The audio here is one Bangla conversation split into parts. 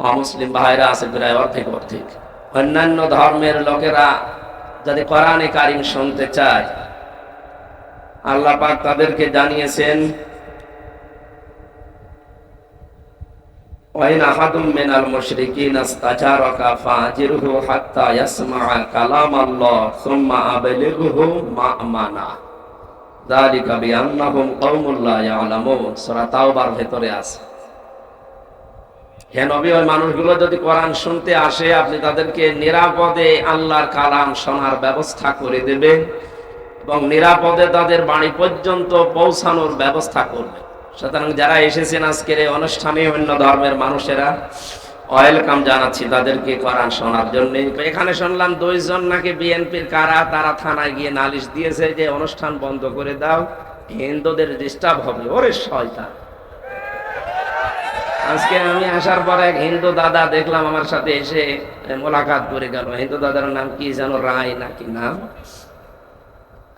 অমুসলিম ভাইরা আছে প্রায় অর্ধেক অর্ধেক। অন্যান্য ধর্মের লোকেরা যদি কোরআনে কারিম শুনতে চায়, আল্লাহ পাক তাদেরকে জানিয়েছেন, ওয়াইন আহাদুম মিনাল মুশরিকিনা ইসতাজারাকা ফাজিরহু হাত্তা ইয়াসমা'a কালামাল্লাহ সুম্মা আবলিগহু মা'মানা যালিকা বিআন্নাহুম কওমুন লা ইয়ালামুন। সূরা তাওবার ভেতরে আছে। হে নবী, ওই মানুষগুলো যদি কোরআন শুনতে আসে, আপনি তাদেরকে নিরাপদে আল্লাহর কালাম শোনার ব্যবস্থা করে দেবেন এবং নিরাপদে তাদের বাড়ি পর্যন্ত পৌঁছানোর ব্যবস্থা করবেন। সুতরাং যারা এসেছেন আজকের এই অনুষ্ঠানে, অন্য ধর্মের মানুষেরা ওয়েলকাম জানাচ্ছি তাদেরকে কোরআন শোনার জন্য। এখানে শুনলাম 2 জন নাকি বিএনপির কারা, তারা থানায় গিয়ে নালিশ দিয়েছে যে অনুষ্ঠান বন্ধ করে দাও, হিন্দুদের ডিস্টার্ব হবে। ওরে শয়তান! আজকে আমি আসার পর এক হিন্দু দাদা দেখলাম আমার সাথে এসে মোলাকাত করে গেল। হিন্দু দাদার নাম কি যেন, রায় নাকি নাম।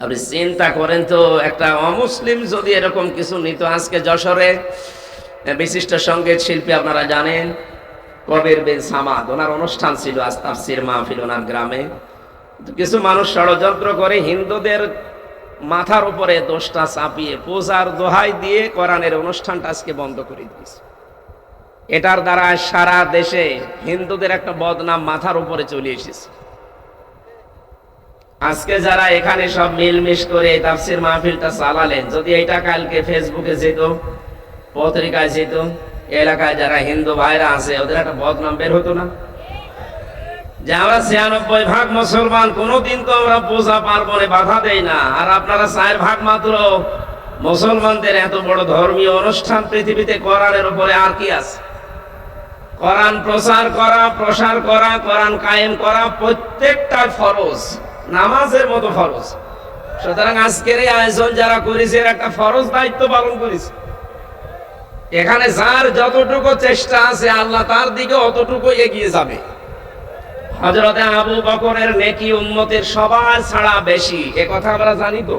আপনি চিন্তা করেন তো, একটা অমুসলিম যদি এরকম কিছু নিত। আজকে যশোরে বিশিষ্ট সঙ্গীত শিল্পী, আপনারা জানেন, কবির বিন সামাদ, ওনার অনুষ্ঠান ছিল আজ তাফসীর মাহফিল ওনার গ্রামে। কিছু মানুষ ষড়যন্ত্র করে হিন্দুদের মাথার উপরে দোষটা চাপিয়ে পূজার দোহাই দিয়ে কোরআনের অনুষ্ঠানটা আজকে বন্ধ করে দিয়েছে। এটার দ্বারা সারা দেশে হিন্দুদের একটা বদনাম মাথার উপরে চলে এসেছে। আজকে যারা এখানে সব মিলমিশ করে তাফসীর মাহফিলটা চালালেন, যদি এটা কালকে ফেসবুকে যেত, পত্রিকায় যেত, এলাকায় যারা হিন্দু ভাইরা আছে ওদের একটা বদনাম বের হতো না? যে আমরা 96% মুসলমান, কোনোদিন তো আমরা পূজা পার্বণে বাধা দেই না, আর আপনারা 4% মাত্র মুসলমানদের এত বড় ধর্মীয় অনুষ্ঠান পৃথিবীতে কোরআনের উপরে আর কি আছে? কোরআন প্রচার করা, প্রসার করা, কোরআন কায়েম করা প্রত্যেকটা ফরজ, নামাজের মতো ফরজ। সুতরাং আজকের এই আয়োজন যারা করেছে একটা ফরজ দায়িত্ব পালন করেছে। এখানে যার যতটুকু চেষ্টা আছে আল্লাহ তার দিকে অতটুকু এগিয়ে যাবে। হযরতে আবু বকরের নেকি উম্মতের সবার ছাড়া বেশি, এ কথা আমরা জানি তো।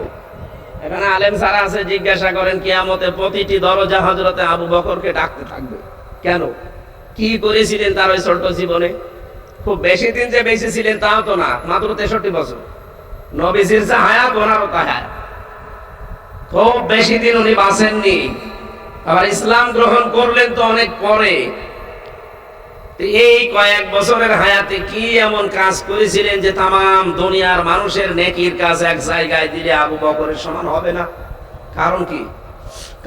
এখানে আলেম যারা আছে জিজ্ঞাসা করেন, কিয়ামতে প্রতিটি দরজা হযরতে আবু বকরকে ডাকতে থাকবে। কেন? কি করেছিলেন তার ওই ছোট জীবনে? খুব বেশি দিন যে বেঁচে ছিলেন তাও তো না, মাত্র 63 বছর। নবীজির যে হায়াত, ওনারও তা হায়াত। খুব বেশি দিন উনি বাঁচেননি। আবার ইসলাম গ্রহণ করলেন তো অনেক পরে। এই কয়েক বছরের হায়াতে কি এমন কাজ করেছিলেন যে তামাম দুনিয়ার মানুষের নেকির কাজ এক জায়গায় দিলে আবু বকরের সমান হবে না? কারণ কি?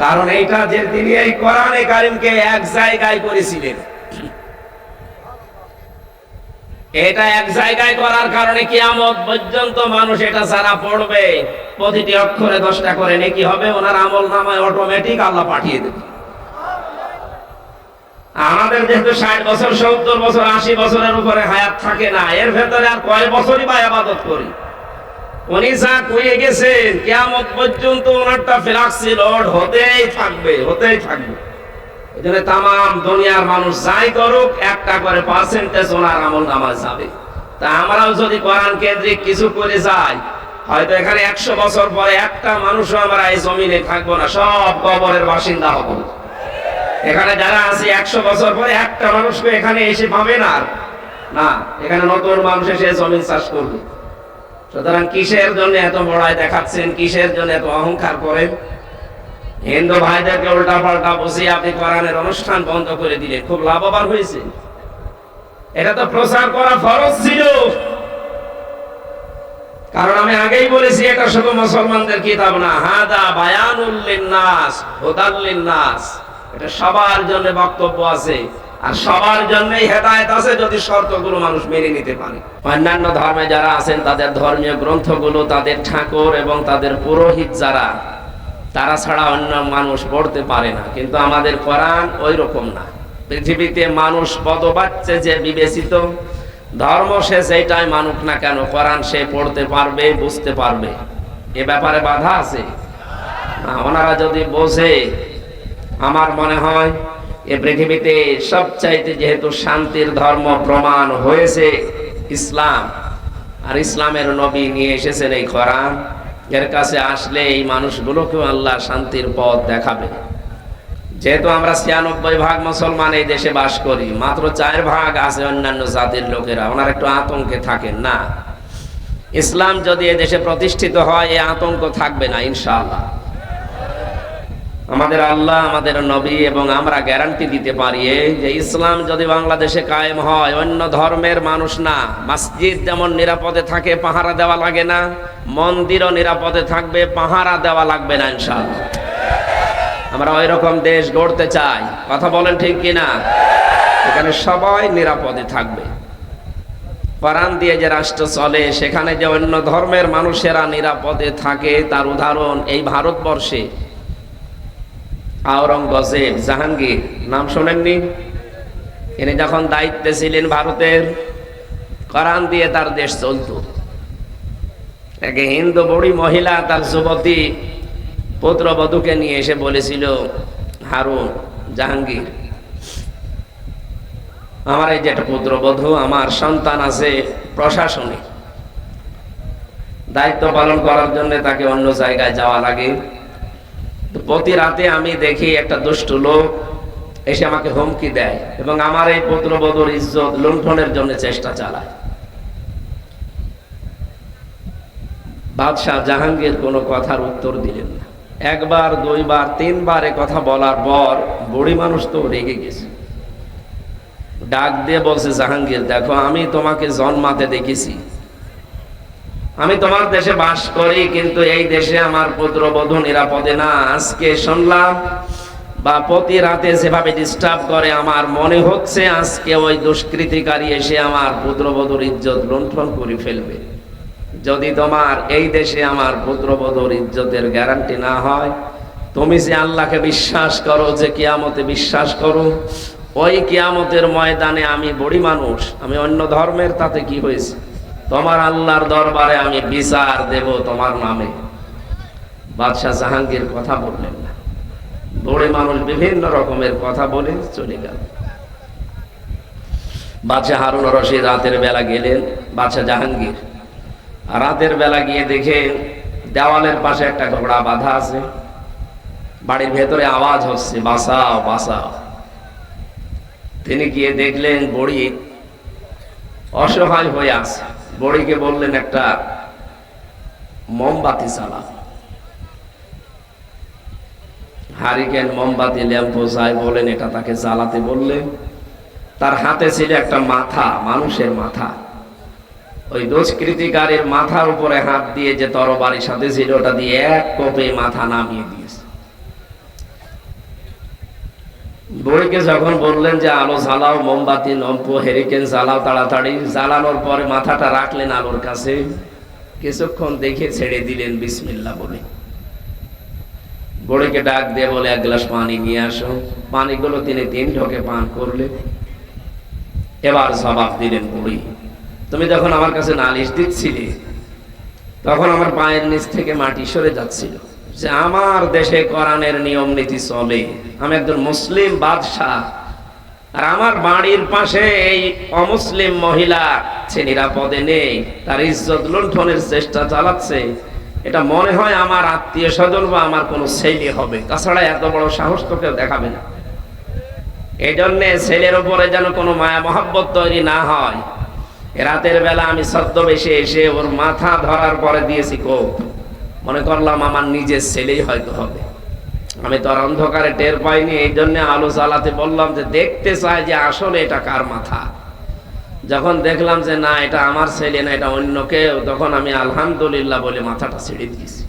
কারণ এইটা যে তিনি এই কোরআনে কারিমকে এক জায়গায় করেছিলেন, এটা এক জায়গায় করার কারণে কিয়ামত পর্যন্ত মানুষ এটা যারা পড়বে প্রতিটি অক্ষরে 10টা করে নেকি হবে, ওনার আমলনামায় অটোমেটিক আল্লাহ পাঠিয়ে দেবে। আমাদের যেহেতু 60 বছর, 70 বছর, 80 বছরের উপরে হায়াত থাকে না, এর ভেতরে আর কয় বছরই বা ইবাদত করি? উনি যা কয়ে গেছেন কিয়ামত পর্যন্ত ওনারটা ফ্লেক্সিবল হতেই থাকবে, হতেই থাকবে। এজন্য তামাম দুনিয়ার মানুষ যাই করুক, একটা করে পার্সেন্টেজ ওনার আমলনামায় যাবে। তা আমরাও যদি কোরআন কেন্দ্রিক কিছু করে যাই, হয়তো এখানে 100 বছর পরে একটা মানুষও আমরা এই জমিনে থাকবো না, সব কবরের বাসিন্দা হব। এখানে যারা আছে 100 বছর পরে একটা মানুষকে এখানে এসে পাবে না, না, এখানে নতুন মানুষ এসে জমিন চাষ করবে। সুতরাং কিসের জন্য এত বড়াই দেখাচ্ছেন? কিসের জন্য এত অহংকার করেন? হিন্দু ভাইদেরকে উল্টা পাল্টা বুঝিয়ে আপনি কোরআনের অনুষ্ঠান বন্ধ করে দিলেন, খুব লাভবান হয়েছে। এটা তো প্রচার করা ফরজ ছিল। কারণ আমি আগেই বলেছি, এটা শুধু মুসলমানদের কিতাব না, হাদা বায়ানুল লিন্নাস হুদাল লিন্নাস, এটা সবার জন্য বক্তব্য আছে, আর সবার জন্যই হেদায়েত আছে যদি শর্তগুলো মানুষ মেনে নিতে পারে। অন্যান্য ধর্মে যারা আছেন তাদের ধর্মীয় গ্রন্থগুলো, তাদের ঠাকুর এবং তাদের পুরোহিত যারা, তারা ছাড়া অন্য মানুষ পড়তে পারে না। কিন্তু আমাদের কোরআন ওই রকম না। পৃথিবীতে মানুষ পদবাচ্যে যে বিবেচিত ধর্ম, সে যেটাই মানুক না কেন, কোরআন সে পড়তে পারবে, বুঝতে পারবে। এ ব্যাপারে বাধা আছে না? ওনারা যদি বোঝে, আমার মনে হয় এ পৃথিবীতে সবচাইতে যেহেতু শান্তির ধর্ম প্রমাণ হয়েছে ইসলাম, আর ইসলামের নবী নিয়ে এসেছেন এই কোরআন, এর কাছে আসলে এই মানুষগুলোকেও আল্লাহ শান্তির পথ দেখাবে। যেহেতু আমরা 96% মুসলমান এই দেশে বাস করি, মাত্র 4% আছে অন্যান্য জাতির লোকেরা, ওনারা একটু আতঙ্কে থাকেন না। ইসলাম যদি এই দেশে প্রতিষ্ঠিত হয়, এই আতঙ্ক থাকবে না ইনশাআল্লাহ। আমাদের আল্লাহ, আমাদের নবী এবং আমরা গ্যারান্টি দিতে পারি যে ইসলাম যদি বাংলাদেশে কায়েম হয়, অন্য ধর্মের মানুষ না, মসজিদ যেমন নিরাপদে থাকে, পাহারা দেওয়া লাগে না, মন্দিরও নিরাপদে থাকবে, পাহারা দেওয়া লাগবে না ইনশাআল্লাহ। আমরা ওই রকম দেশ গড়তে চাই, কথা বলেন ঠিক কিনা? এখানে সবাই নিরাপদে থাকবে। কোরআন দিয়ে যে রাষ্ট্র চলে, সেখানে যে অন্য ধর্মের মানুষেরা নিরাপদে থাকে, তার উদাহরণ এই ভারতবর্ষে আওরঙ্গজেব, জাহাঙ্গীর নাম শোনেননি? ইনি যখন দায়িত্বে ছিলেন ভারতের, কোরআন দিয়ে তার দেশ চলত। এক হিন্দু বুড়ি মহিলা তার যুবতী পুত্রবধূকে নিয়ে এসে বলেছিল, হারুন, জাহাঙ্গীর, আমার এই যে একটা পুত্রবধূ, আমার সন্তান আছে প্রশাসনে, দায়িত্ব পালন করার জন্য তাকে অন্য জায়গায় যাওয়া লাগে। প্রতি রাতে আমি দেখি একটা দুষ্ট লোক এসে আমাকে হুমকি দেয় এবং আমার এই পুত্রবধূর ইজ্জত লুণ্ঠনের জন্য চেষ্টা চালায়। বাদশাহ জাহাঙ্গীর কোনো কথার উত্তর দিলেন না। একবার, দুইবার, তিনবার এ কথা বলার পর বুড়ি মানুষ তো রেগে গেছে। ডাক দিয়ে বলছে, জাহাঙ্গীর দেখো, আমি তোমাকে জন্মাতে দেখেছি, আমি তোমার দেশে বাস করি, কিন্তু এই দেশে আমার পুত্রবধূ নিরাপদে না। আজকে শুনলাম বা প্রতি রাতে যেভাবে ডিস্টার্ব করে, আমার মনে হচ্ছে আজকে ওই দুষ্কৃতিকারী এসে আমার পুত্রবধূর ইজ্জত লুণ্ঠন করে ফেলবে। যদি তোমার এই দেশে আমার পুত্রবধূর ইজ্জতের গ্যারান্টি না হয়, তুমি যে আল্লাহকে বিশ্বাস করো, যে কিয়ামতে বিশ্বাস করো, ওই কিয়ামতের ময়দানে আমি বুড়ি মানুষ, আমি অন্য ধর্মের, তাতে কি হয়েছে? তোমার আল্লাহর দরবারে আমি বিচার দেব তোমার নামে। বাদশাহ জাহাঙ্গীর কথা বললেন না। বুড়ি মানুষ বিভিন্ন রকমের কথা বলে চলে গেল। বাদশাহ হারুন রশিদ রাতের বেলা গেলেন, বাদশাহ জাহাঙ্গীর রাতের বেলা গিয়ে দেখে দেওয়ালের পাশে একটা ঘোড়া বাঁধা আছে, বাড়ির ভেতরে আওয়াজ হচ্ছে, বাঁচাও বাঁচাও। তিনি গিয়ে দেখলেন বুড়ি অসহায় হয়ে আছে। বুড়িকে বললেন, একটা মোমবাতি চালাও। হারিকেন, মোমবাতি, ল্যাম্পো যাই বলেন, এটা তাকে জ্বালাতে বললেন। তার হাতে ছিল একটা মাথা, মানুষের মাথা। ওই দুষ্কৃতিকারীর মাথার উপরে হাত দিয়ে যে তরবারির সাথে ছিল, ওটা দিয়ে এক কোপে মাথা নামিয়ে দিয়েছে। বুড়িকে যখন বললেন যে আলো জ্বালাও, মোমবাতি, লম্প, হেরিকেন জ্বালাও তাড়াতাড়ি, জ্বালানোর পরে মাথাটা রাখলেন আলোর কাছে, কিছুক্ষণ দেখে ছেড়ে দিলেন বিসমিল্লাহ বলে। বুড়িকে ডাক দিয়ে বলে, এক গ্লাস পানি নিয়ে আসো। পানিগুলো তিনি 3 ঢোকে পান করলেন। এবার জবাব দিলেন, বুড়ি, তুমি যখন আমার কাছে নালিশ দিচ্ছিলে, তখন আমার পায়ের নিচ থেকে মাটি সরে যাচ্ছিল, যে আমার দেশে কোরআনের নিয়ম নীতি চলে, আমি একজন মুসলিম বাদশাহ, আর আমার বাড়ির পাশে এই অমুসলিম মহিলা সে নিরাপদে নেই, তার ইজ্জত লুণ্ঠনের চেষ্টা চালাচ্ছে। এটা মনে হয় আমার আত্মীয় স্বজন বা আমার কোনো ছেলে হবে, তাছাড়া এত বড় সাহস তো কেউ দেখাবে না। এই জন্যে ছেলের উপরে যেন কোনো মায়া মহব্বত তৈরি না হয়, রাতের বেলা আমি ছদ্মবেশে এসে ওর মাথা ধরার পরে দিয়েছি কোপ। মনে করলাম আমার নিজের ছেলেই হয়তো হবে, আমি তো আর অন্ধকারে টের পাইনি। এই জন্য আলো জ্বালাতে বললাম, যে দেখতে চাই যে আসলে এটা কার মাথা। যখন দেখলাম যে না, এটা আমার ছেলে না, এটা অন্য কেউ, তখন আমি আলহামদুলিল্লাহ বলে মাথাটা ছেড়ে দিয়েছি।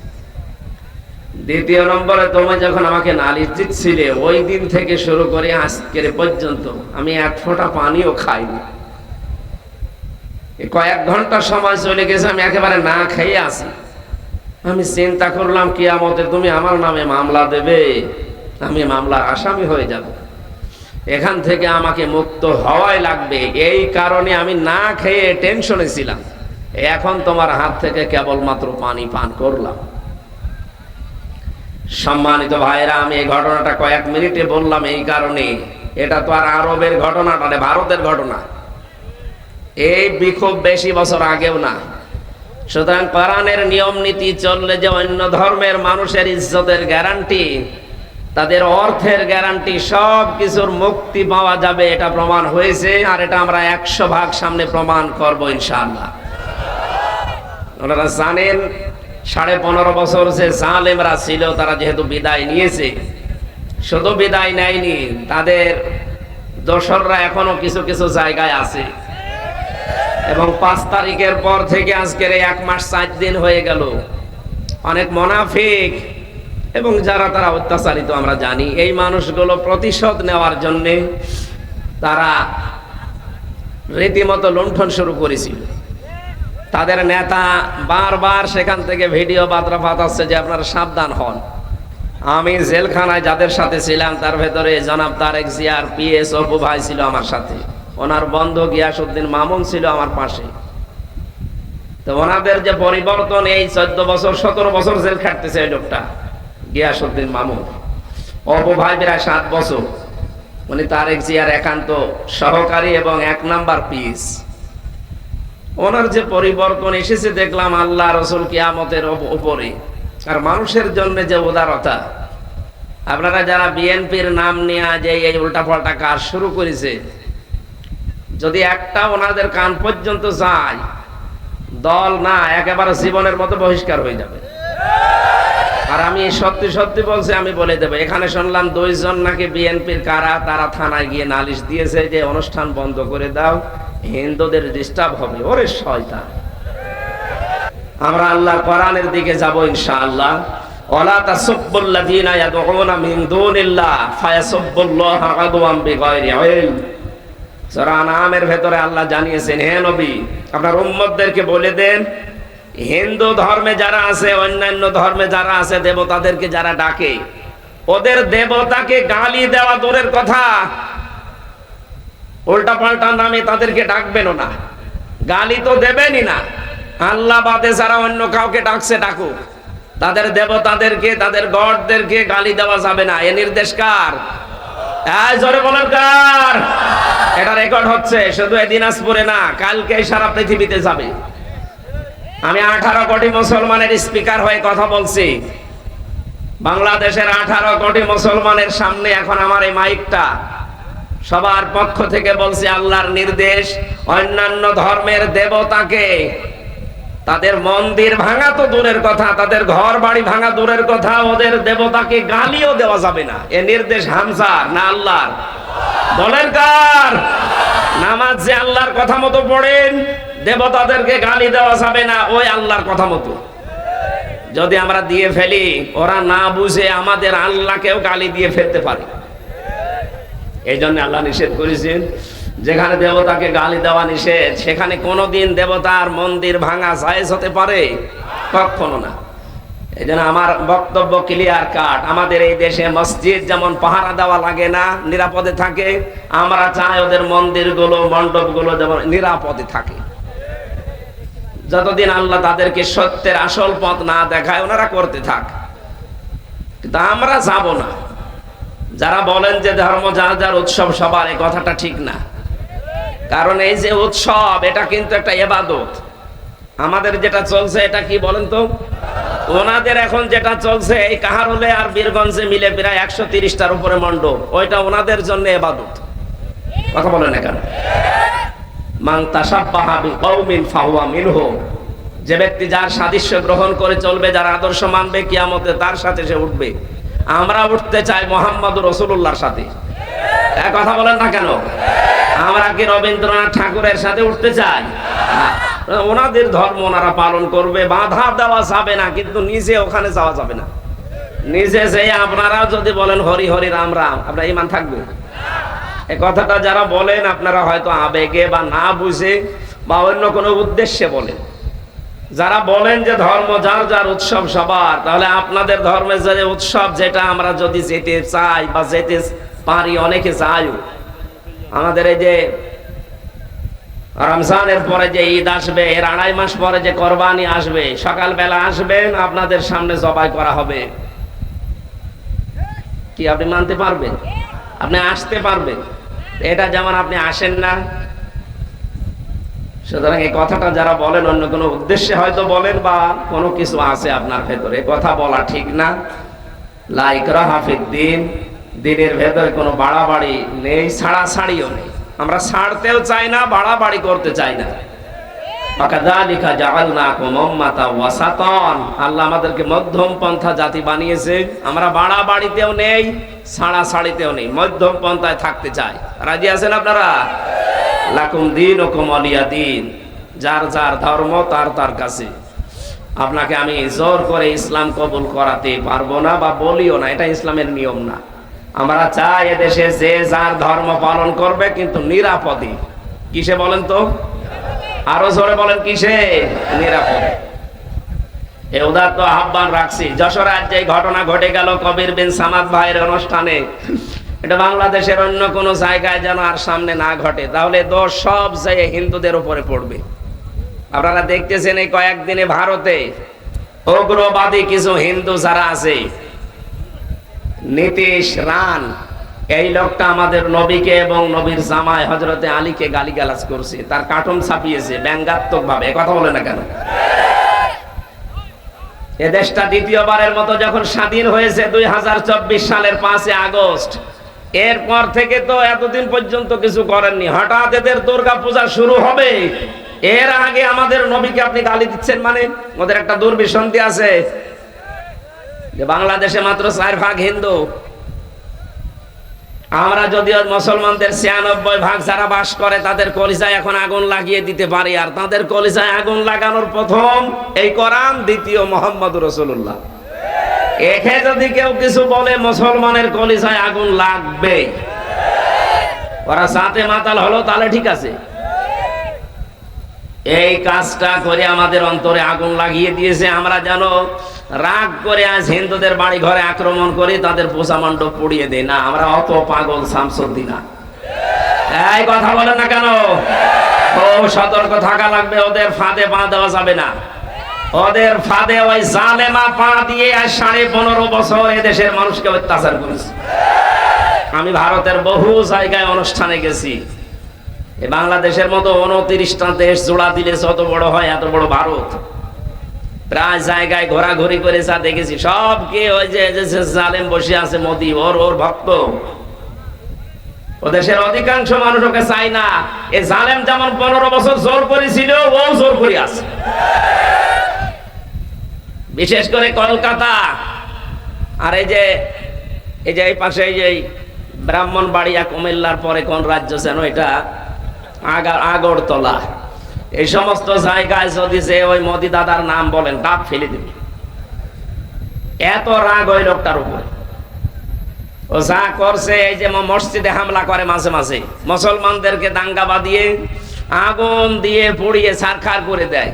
দ্বিতীয় নম্বরে, তুমি যখন আমাকে নালিশ দিচ্ছিলে, ওই দিন থেকে শুরু করে আজকের পর্যন্ত আমি এক ফোঁটা পানিও খাইনি। কয়েক ঘন্টা সময় চলে গেছে, আমি একেবারে না খেয়ে আছি। আমি চিন্তা করলাম, কিয়ামতে তুমি আমার নামে মামলা দেবে, আমি মামলার আসামি হয়ে যাব, এখান থেকে আমাকে মুক্ত হওয়াই লাগবে। এই কারণে আমি না খেয়ে টেনশনে ছিলাম। এখন তোমার হাত থেকে কেবলমাত্র পানি পান করলাম। সম্মানিত ভাইরা, আমি এই ঘটনাটা কয়েক মিনিটে বললাম এই কারণে, এটা তো আর আরবের ঘটনা নয়, ভারতের ঘটনা। এই বিক্ষোভ বেশি বছর আগেও না। সুতরাং কোরআনের নিয়ম নীতি চললে যে অন্য ধর্মের মানুষের ইজ্জতের গ্যারান্টি, তাদের অর্থের গ্যারান্টি, সব কিছুর মুক্তি পাওয়া যাবে, এটা প্রমাণ হয়েছে। আর এটা আমরা 100 ভাগ সামনে প্রমাণ করব ইনশাআল্লাহ। ওনারা জানেন 15.5 বছর যে জালেমরা ছিল, তারা যেহেতু বিদায় নিয়েছে, শুধু বিদায় নেয়নি, তাদের দোসররা এখনো কিছু কিছু জায়গায় আছে। এবং 5 তারিখের পর থেকে আজকের 1 মাস 4 দিন হয়ে গেল, অনেক মুনাফিক এবং যারা তারা অত্যাচারিত আমরা জানি, এই মানুষগুলো প্রতিশোধ নেওয়ার জন্যে তারা রীতিমতো লুণ্ঠন শুরু করেছিল। তাদের নেতা বারবার সেখান থেকে ভিডিও বার্তা পাঠাচ্ছে যে আপনারা সাবধান হন। আমি জেলখানায় যাদের সাথে ছিলাম তার ভেতরে জনাব তারেক জিয়ার পিএস অপু ভাই ছিল আমার সাথে, ওনার বন্ধু গিয়াসউদ্দিন মামুন ছিল আমার পাশে। তো ওনাদের যে পরিবর্তন, এই 14 বছর 17 বছর জেল খাটতেছে এই লোকটা গিয়াসউদ্দিন মামুন। অপু ভাই প্রায় 7 বছর, উনি তারেক জিয়ার একান্ত সহকারী এবং 1 নাম্বার পিস। ওনার যে পরিবর্তন এসেছে দেখলাম আল্লাহ রসুল কিয়ামতের উপরে। আর মানুষের জন্য যে উদারতা, আপনারা যারা বিএনপির নাম নিয়ে যে এই উল্টাপাল্টা কাজ শুরু করেছে, যদি একটা ওনাদের কান পর্যন্ত যায়, দল না একেবারে জীবনের মতো বহিষ্কার হয়ে যাবে। আর আমি সত্যি সত্যি বলছি, আমি বলে দেবো, এখানে শুনলাম 2 জন নাকি বিএনপির কারা, তারা থানায় গিয়ে নালিশ দিয়েছে যে অনুষ্ঠান বন্ধ করে দাও, হিন্দুদের ডিস্টার্ব হবে। ওরে শয়তান! আমরা আল্লাহর কোরআনের দিকে যাব ইনশাআল্লাহ। ওয়ালা তাসুব্বুল্লাযীনা ইয়াদউনা মিন দুনিল্লাহ ফায়াসুব্বুল্লাহা আদওয়াম বিগাইরি ইলম। সূরা আনআমের ভেতরে আল্লাহ জানিয়েছেন, হে নবী, আপনার উম্মতদেরকে বলে দেন, হিন্দু ধর্মে যারা আছে, অন্যান্য ধর্মে যারা আছে, দেবতাদেরকে যারা ডাকে, ওদের দেবতাকে গালি দেওয়া দূরের কথা, উল্টা পাল্টা নামে তাদেরকে ডাকবেনও না, গালি তো দেবেনই না। আল্লাহ বাদে যারা অন্য কাউকে ডাকছে ডাকুক, তাদের দেবতাদেরকে, তাদের গডদেরকে গালি দেওয়া যাবে না। এ নির্দেশ কার? জোরে বলেন কার? এটা রেকর্ড হচ্ছে, শুধু এই দিনাজপুরে না, কালকে সারা পৃথিবীতে যাবে। আমি 18 কোটি মুসলমানের স্পিকার হয়ে কথা বলছি। বাংলাদেশের 18 কোটি মুসলমানের সামনে এখন আমার এই মাইকটা, সবার পক্ষ থেকে বলছি, আল্লাহর নির্দেশ, অন্যান্য ধর্মের দেবতাকে, তাদের মন্দির ভাঙা তো দূরের কথা, তাদের ঘর বাড়ি ভাঙা দূরের কথা, ওদের দেবতাকে গালিও দেওয়া যাবে না। এ নির্দেশ হামজার না আল্লাহর? বলেন কার? নামাজ যে আল্লাহর কথা মতো পড়েন, দেবতাদেরকে গালি দেওয়া যাবে না, ওই আল্লাহর কথা মতো। যদি আমরা দিয়ে ফেলি, ওরা না বুঝে আমাদের আল্লাহকেও গালি দিয়ে ফেলতে পারে। এই জন্য আল্লাহ নিষেধ করেছেন, যেখানে দেবতাকে গালি দেওয়া নিষেধ, সেখানে কোনোদিন দেবতার মন্দির ভাঙা জায়েজ হতে পারে? কখনো না। এই জন্য আমার বক্তব্য ক্লিয়ার কাট। আমাদের এই দেশে মসজিদ যেমন পাহারা দেওয়া লাগে না, নিরাপদে থাকে, আমরা চাই ওদের মন্দিরগুলো, মণ্ডপগুলো যেমন নিরাপদে থাকে। যতদিন আল্লাহ তাদেরকে সত্যের আসল পথ না দেখায়, ওনারা করতে থাক, কিন্তু আমরা যাব না। যারা বলেন যে ধর্ম যার যার উৎসব সবার, এই কথাটা ঠিক না। কারণ এই যে উৎসব, এটা কিন্তু একটা ইবাদত। আমাদের যেটা চলছে এটা কি বলেন তো? ওনাদের এখন যেটা চলছে, এই কাহারোলে আর বীরগঞ্জে মিলে প্রায় 130টার উপরে মণ্ডপ, ওইটা ওনাদের জন্য ইবাদত। কথা বলেন না কেন? মান তাশাব্বাহা বিকওমিন ফাহুয়া মিনহুম। যে ব্যক্তি যার সাদৃশ্য গ্রহণ করে চলবে, যার আদর্শ মানবে, কিয়ামতে তার সাথে সে উঠবে। আমরা উঠতে চাই মুহাম্মদুর রাসূলুল্লাহর সাথে। এক কথা বলেন না কেন? আমরা কি রবীন্দ্রনাথ ঠাকুরের সাথে উঠতে চাই? ওনাদের ধর্ম ওনারা পালন করবে, বাধা দেওয়া যাবে না, কিন্তু নিজে ওখানে যাওয়া যাবে না। নিজে যে আপনারা যদি বলেন হরি হরি রাম রাম, আপনার ঈমান থাকবে? এই কথাটা যারা বলেন, আপনারা হয়তো আবেগে বা না বুঝে বা অন্য কোনো উদ্দেশ্যে বলেন। যারা বলেন যে ধর্ম যার যার উৎসব সবার, তাহলে আপনাদের ধর্মের যে উৎসব, যেটা আমরা যদি যেতে চাই বা যেতে পারি, অনেকে চাইও, আমাদের এই যে রমজানের পরে যে ঈদ আসবে, এর 2.5 মাস পরে যে কোরবানি আসবে, সকালবেলা আসবেন, আপনাদের সামনে জবাই করা হবে। কি আপনি মানতে পারবেন? আপনি আসতে পারবেন? এটা যেমন আপনি আসেন না। সুতরাং এই কথাটা যারা বলেন, অন্য কোনো উদ্দেশ্যে হয়তো বলেন বা কোনো কিছু আছে আপনার ভেতরে, কথা বলা ঠিক না। লা ইকরাহা ফিদ্দিন, দিনের ভেতরে কোনো বাড়াবাড়ি নেই, ছাড়াছাড়িও নেই। আমরা ছাড়তেও চাই না, বাড়াবাড়ি করতে চাই না। ওয়াকাযালিকা জাআলনাকুম উম্মাতান ওয়াসাতান, আল্লাহ আমাদেরকে মধ্যম পন্থা জাতি বানিয়েছে। আমরা বাড়াবাড়িতেও নেই, ছাড়াছাড়িতেও নেই, মধ্যম পন্থায় থাকতে চাই। রাজি আছেন আপনারা? লাকুম দীনুকুম ওয়ালিয়া দীন, যার যার ধর্ম তার তার কাছে। আপনাকে আমি জোর করে ইসলাম কবুল করাতে পারবো না বা বলিও না, এটা ইসলামের নিয়ম না। আমরা চাই এদেশে যে যার ধর্ম পালন করবে, কিন্তু নিরাপদে। কিসে বলেন তো? আরো জোরে বলেন, কিসে? নিরাপদে। এই উদাত্ত আহ্বান রাখছি। যশোরে আজ যে ঘটনা ঘটে গেল কবির বিন সামাদ ভাইয়ের অনুষ্ঠানে, এটা বাংলাদেশের অন্য কোনো জায়গায় যেন আর সামনে না ঘটে, তাহলে দোষ সব যে হিন্দুদের উপরে পড়বে। আপনারা দেখতেছেন এই কয়েকদিনে ভারতে উগ্রবাদী কিছু হিন্দু যারা আছে, নীতিশ রান, এই লোকটা আমাদের নবীকে এবং নবীর জামাই হযরতে আলীকে গালিগালাজ করছে, তার কার্টুন ছাপিয়েছে ব্যঙ্গাত্মক ভাবে। কথা বলে না কেন? এ দেশটা দ্বিতীয়বারের মতো যখন স্বাধীন হয়েছে 2024 সালের 5 আগস্ট, এরপর থেকে তো এতদিন পর্যন্ত কিছু করেননি। হঠাৎ এদের দুর্গা পূজা শুরু হবে, এর আগে আমাদের নবীকে আপনি গালি দিচ্ছেন, মানে ওদের একটা দুর্বিসন্ধি আছে যে বাংলাদেশে মাত্র 4% হিন্দু। আমরা যদিও মুসলমানদের 96% যারা বাস করে তাদের কলিজায় এখন আগুন লাগিয়ে দিতে পারি, আর তাদের কলিজায় আগুন লাগানোর প্রথম এই কোরআন, দ্বিতীয় মুহাম্মদুর রাসূলুল্লাহ। একে যদি কেউ কিছু বলে মুসলমানের কলিজায় আগুন লাগবে। ওরা সাথে মাতাল হলো তাহলে ঠিক আছে, এই কাজটা করে আমাদের অন্তরে আগুন লাগিয়ে দিয়েছে। আমরা যেন রাগ করে আজ হিন্দুদের বাড়ি ঘরে আক্রমণ করি, তাদের পূজা মণ্ডপ পুড়িয়ে দেয় না। আমরা অত পাগল শামসুদ্দিন না। এই কথা বলেন না কেন? খুব সতর্ক থাকা লাগবে, ওদের ফাঁদে পা দেওয়া যাবে না। ওদের ফাঁদে ওই জালেমা পা দিয়ে আজ 15.5 বছর এদেশের মানুষকে অত্যাচার করেছে। আমি ভারতের বহু জায়গায় অনুষ্ঠানে গেছি। বাংলাদেশের মতো 29টা দেশ জোড়া দিলে যত বড় হয় এত বড় ভারত। প্রায় জায়গায় ঘোরাঘুরি করে যা দেখেছি, সব কে ওই যে জালেম বসে আছে মোদি, ওর ভক্ত। ও দেশের অধিকাংশ মানুষ ওকে চায় না। এই জালেম যেমন 15 বছর জোর করেছিল, ও জোর করে আছে। বিশেষ করে কলকাতা আর এই যে এই পাশে এই যে ব্রাহ্মণবাড়িয়া, কুমিল্লার পরে কোন রাজ্য যেন এটা, আগরতলা, এই সমস্ত জায়গায় যদি যে ওই মোদি দাদার নাম বলেন, দাঁত ফেলে দিবে। এত রাগ ওই লোকটার উপরে। ও যা করছে, এই যে মসজিদে হামলা করে মাঝে মাঝে, মুসলমানদেরকে দাঙ্গা বাঁধিয়ে আগুন দিয়ে পুড়িয়ে ছারখার করে দেয়।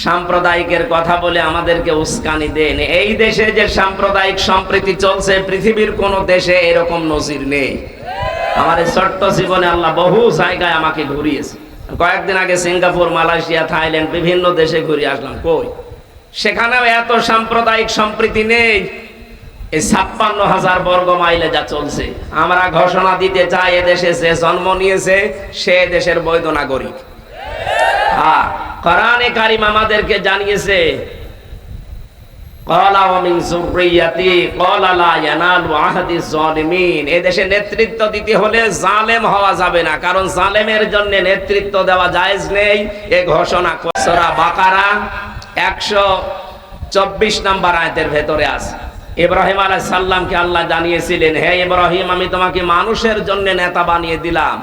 সাম্প্রদায়িকের কথা বলে আমাদেরকে উস্কানি দেন। এই দেশে যে সাম্প্রদায়িক সম্প্রীতি চলছে, পৃথিবীর কোন দেশে এরকম নজির নেই। আমার এই ছোট্ট জীবনে আল্লাহ বহু জায়গায় আমাকে ঘুরিয়েছে। কয়েকদিন আগে সিঙ্গাপুর, মালয়েশিয়া, থাইল্যান্ড, বিভিন্ন দেশে ঘুরে আসলাম। কই সেখানেও এত সাম্প্রদায়িক সম্প্রীতি নেই। এই 56,000 বর্গ মাইলে যা চলছে, আমরা ঘোষণা দিতে চাই এদেশে যে জন্ম নিয়েছে সে দেশের বৈধ নাগরিক। হ্যাঁ, কোরআনে কারীম আমাদেরকে জানিয়েছে, ক্বালা ওয়া মিন যুররিয়াতি ক্বালা লা ইয়ানালু আহাদিজ জালিমিন। এই দেশে নেতৃত্ব দিতে হলে জালেম হওয়া যাবে না, কারণ জালেমের জন্য নেতৃত্ব দেওয়া জায়েজ নেই। এই ঘোষণা সূরা বাকারা 124 নম্বর আয়াতের ভেতরে আছে। ইব্রাহিম আলাইহিস সালামকে আল্লাহ জানিয়েছিলেন, হে ইব্রাহিম, আমি তোমাকে মানুষের জন্য নেতা বানিয়ে দিলাম,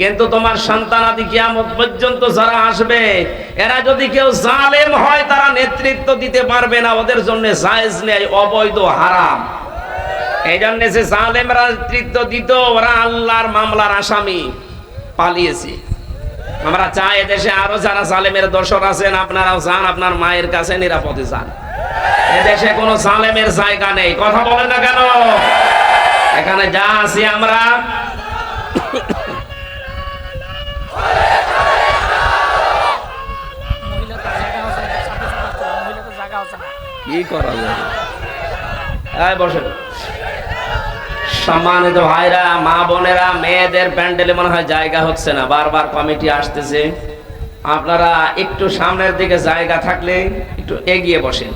কিন্তু তোমার সন্তানাদি কিয়ামত পর্যন্ত যারা আসবে, এরা যদি কেউ জালেম হয় তারা নেতৃত্ব দিতে পারবে না, ওদের জন্য জায়েজ নেই, অবৈধ, হারাম। এই জন্য যে জালেমরা নেতৃত্ব দিত, ওরা আল্লাহর মামলার আসামি, পালিয়েছে। আমরা চাই এদেশে আরো যারা জালেমের দোষর আছেন, আপনারাও যান, আপনার মায়ের কাছে নিরাপদে যান। এদেশে কোনো জালেমের জায়গা নেই। কথা বলেন না কেন? এখানে যা আছি আমরা, কি করা যায়? বসেন। সম্মানিত ভাইরা, মা বোনেরা, মেয়েদের প্যান্ডেলে মনে হয় জায়গা হচ্ছে না, বারবার কমিটি আসতেছে। আপনারা একটু সামনের দিকে জায়গা থাকলে একটু এগিয়ে বসেন।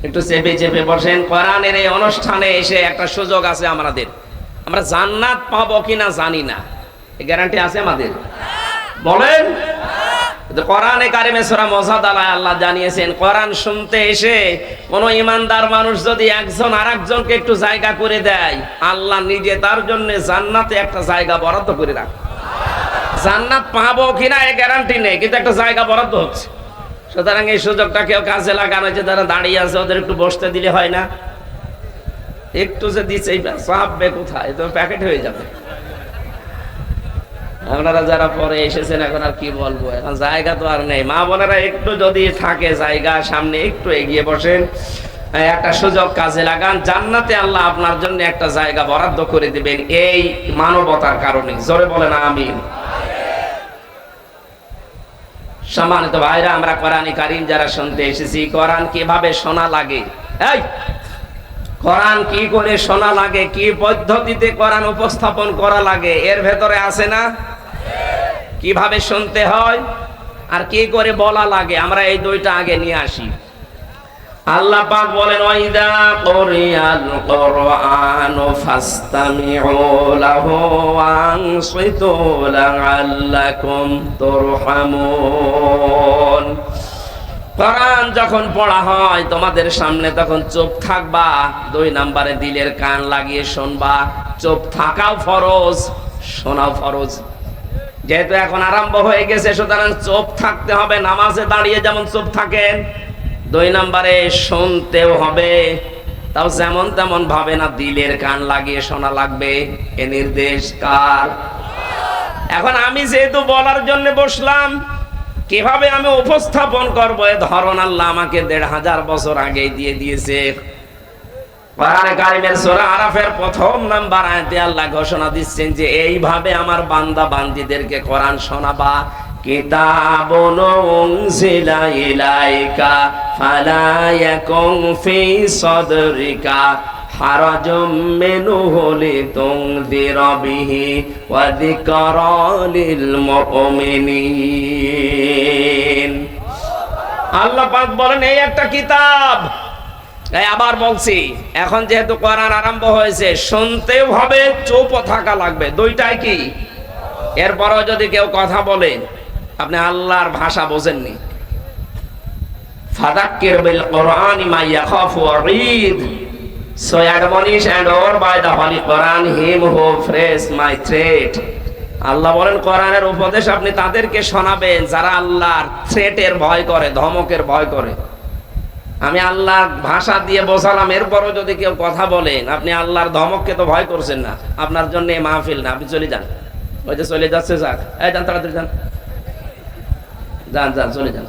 একটু চেপে চেপে বসেন। কোরআনের এই অনুষ্ঠানে এসে একটা সুযোগ আছে আমাদের, আমরা জান্নাত পাবো কিনা জানি না, এই গ্যারান্টি আছে আমাদের? বলেন। কোরআনে কারিমে সূরা মুজাদালায় আল্লাহ জানিয়েছেন, কোরআন শুনতে এসে কোন ইমানদার মানুষ যদি একজন আরেকজনকে একটু জায়গা করে দেয়, আল্লাহ নিজে তার জন্য জান্নাতে একটা জায়গা বরাদ্দ করে রাখে। জান্নাত পাবো কিনা এই গ্যারান্টি নেই, কিন্তু একটা জায়গা বরাদ্দ হচ্ছে। সুতরাং এই সুযোগটা কেউ কাজে লাগানো, যে যারা দাঁড়িয়ে আছে ওদের একটু বসতে দিলে হয় না? একটু যে দিচ্ছে চাপবে কোথায়, তো প্যাকেট হয়ে যাবে। আপনারা যারা পরে এসেছেন এখন আর কি বলবো, এখন জায়গা তো আর নেই। মা বোনেরা একটু যদি থাকে জায়গা, সামনে একটু এগিয়ে বসেন, একটা সুযোগ কাজে লাগান। জান্নাতে আল্লাহ আপনার জন্য একটা জায়গা বরাদ্দ করে দিবেন এই মানবতার কারণে। জোরে বলেন আমিন। সম্মানিত ভাইরা, আমরা কোরআনে কারীম যারা শুনতে এসেছি, কোরআন কিভাবে শোনা লাগে, এই কোরআন কি করে শোনা লাগে, কি পদ্ধতিতে কোরআন উপস্থাপন করা লাগে, এর ভেতরে আছে না? কিভাবে শুনতে হয় আর কি করে বলা লাগে, আমরা এই দুইটা আগে নিয়ে আসি। আল্লাহ পাক বলেন, ওয়াইদা কুরিয়াল কুরআনু ফাসতামিউ লাহু ওয়ানসিতু লাআল্লাকুম তুরহামুন। কোরআন যখন পড়া হয় তোমাদের সামনে তখন চুপ থাকবা। 2 নম্বরে দিলের কান লাগিয়ে শুনবা। চুপ থাকাও ফরজ, শোনাও ফরজ। যেহেতু এখন আরম্ভ হয়ে গেছে, সুতরাং চুপ থাকতে হবে। নামাজে দাঁড়িয়ে যেমন চুপ থাকেন, 2 নম্বরে শুনতেও হবে, তাও যেমন তেমন ভাবে না, দিলের কান লাগিয়ে শোনা লাগবে। এ নির্দেশ কার? এখন আমি যেহেতু বলার জন্য বসলাম, কিভাবে আমি উপস্থাপন করবো এ ধরন আল্লাহ আমাকে 1500 বছর আগেই দিয়ে দিয়েছে। কোরআনে কারীমের সূরা আরাফের 1 নাম্বার আয়াতে আল্লাহ ঘোষণা দিচ্ছেন যে এইভাবে আমার বান্দা বান্দীদেরকে কোরআন শোনাবা। কিতাবুন উনজিলা ইলাইকা ফালা ইয়াকুন ফি সাদরিকা হারাজুম মিনহু লিতুনযিরা বিহি ওয়া যিকরা লিল মুমিনিন। আল্লাহ পাক বলেন এই একটা কিতাব। এই আবার বলছি, এখন যেহেতু কোরআন আরম্ভ হয়েছে, শুনতেও হবে, চুপও থাকা লাগবে, দুইটাই কি। এরপরও যদি কেউ কথা বলে, আপনি আল্লাহর ভাষা বোঝেননি, ফাযাক্কির বিল কুরআনি মা ইয়াখাফু ওয়াঈদ, so admonish and over by the holy Quran him who fears my threat। আল্লাহ বলেন কোরআনের উপদেশ আপনি তাদেরকে শোনাবেন যারা আল্লাহর থ্রেটের ভয় করে, ধমকের ভয় করে। আমি আল্লাহর ভাষা দিয়ে বোঝালাম, এরপরও যদি কেউ কথা বলেন, আপনি আল্লাহর ধমককে তো ভয় করছেন না, আপনার জন্য এই মাহফিল না, আপনি চলে যান। ওই যে চলে যাচ্ছে, যাক, এই যান, তাড়াতাড়ি যান, যান যান, চলে যান।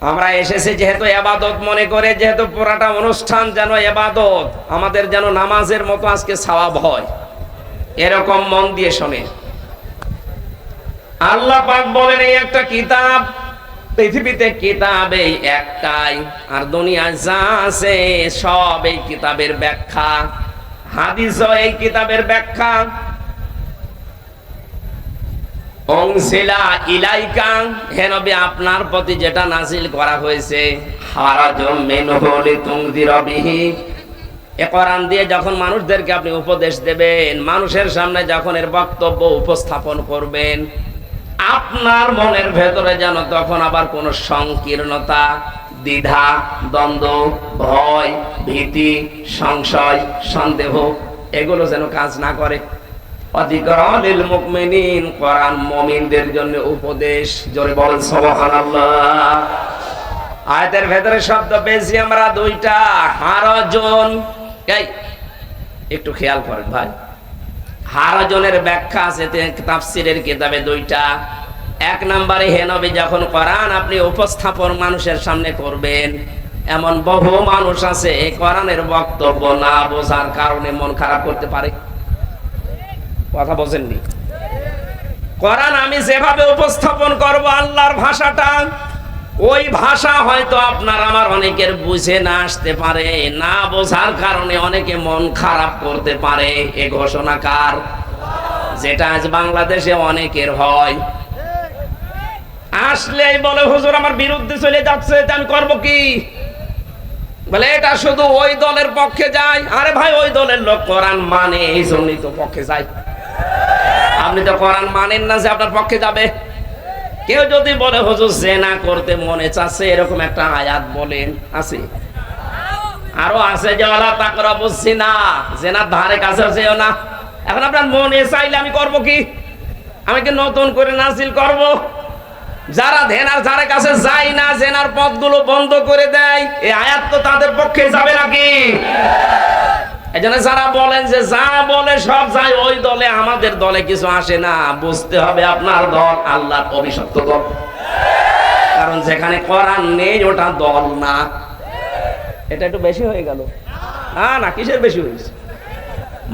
আমরা এসেছি যেহেতু ইবাদত মনে করে, যেহেতু পুরাটা অনুষ্ঠান যেন ইবাদত, আমাদের যেন নামাজের মতো আজকে সওয়াব হয়, এরকম মন দিয়ে শোনে। আল্লাহ পাক বলেন এই একটা কিতাব, পৃথিবীতে কিতাব এই একটাই, আর দুনিয়ায় যা আছে সব এই কিতাবের ব্যাখ্যা, হাদিসও এই কিতাবের ব্যাখ্যা। অংশিলা ইলাইকা, হে নবী আপনার প্রতি যেটা নাজিল করা হয়েছে, হারাজুম মিনহু লিতুনযিরা বিহি, এ কোরআন দিয়ে যখন মানুষদেরকে আপনি উপদেশ দেবেন, মানুষের সামনে যখন এর বক্তব্য উপস্থাপন করবেন, আপনার মনের ভেতরে যেন তখন আবার কোনো সংকীর্ণতা, দ্বিধা, দ্বন্দ্ব, ভয়, ভীতি, সংশয়, সন্দেহ এগুলো যেন কাজ না করে। ওয়াযিকরালিল মুমিনিন, কোরআন মুমিনদের জন্য উপদেশ। জোরে বলেন সুবহানাল্লাহ। আয়াতের ভেতরে শব্দ পেয়েছি আমরা দুইটা, হারাজন। এই একটু খেয়াল করেন ভাই, হারাজনের ব্যাখ্যা আছে তাফসীরের কিতাবে দুইটা। 1 নম্বরে, হে নবী যখন কোরআন আপনি উপস্থাপন মানুষের সামনে করবেন, এমন বহু মানুষ আছে এই কোরআনের বক্তব্য না বোঝার কারণে মন খারাপ করতে পারে। কথা বোঝেননি? কোরআন আমি যেভাবে উপস্থাপন করব আল্লাহর ভাষাটা, ওই ভাষা হয়তো আপনার আমার অনেকের বুঝে না আসতে পারে, না বোঝার কারণে অনেকে মন খারাপ করতে পারে। এ ঘোষণা কার? যেটা আজ বাংলাদেশে অনেকের হয়। আসলেই বলে হুজুর আমার বিরুদ্ধে চলে যাচ্ছে, আমি করবো কি? বলে এটা শুধু ওই দলের পক্ষে যায়। আরে ভাই, ওই দলের লোক কোরআন মানে, এই জন্যই তো পক্ষে যায়। আপনি তো কোরআন মানেন না যে আপনার পক্ষে যাবে। কেউ যদি বলে হুজুর জেনা করতে মনে চাচ্ছে, এরকম একটা আয়াত বলেন, আছে? আরো আছে যে ওয়ালা তাকরাবুস জিনা, জেনার ধারে কাছে যেও না। এখন আপনার মনে চাইলে আমি করব কি? আমি কি নতুন করে নাজিল করব? যারা জেনার ধারে কাছে যায় না, জেনার পথগুলো বন্ধ করে দেয়, এই আয়াত তো তাদের পক্ষে যাবে নাকি? এজন্য যারা বলেন যে যা বলে সব যায় ওই দলে, আমাদের দলে কিছু আসে না, বুঝতে হবে আপনার দল আল্লাহর অভিশপ্ত দল। কারণ যেখানে কোরআন নেই ওটা দল না। এটা একটু বেশি হয়ে গেল। না, কিসের বেশি হয়েছে?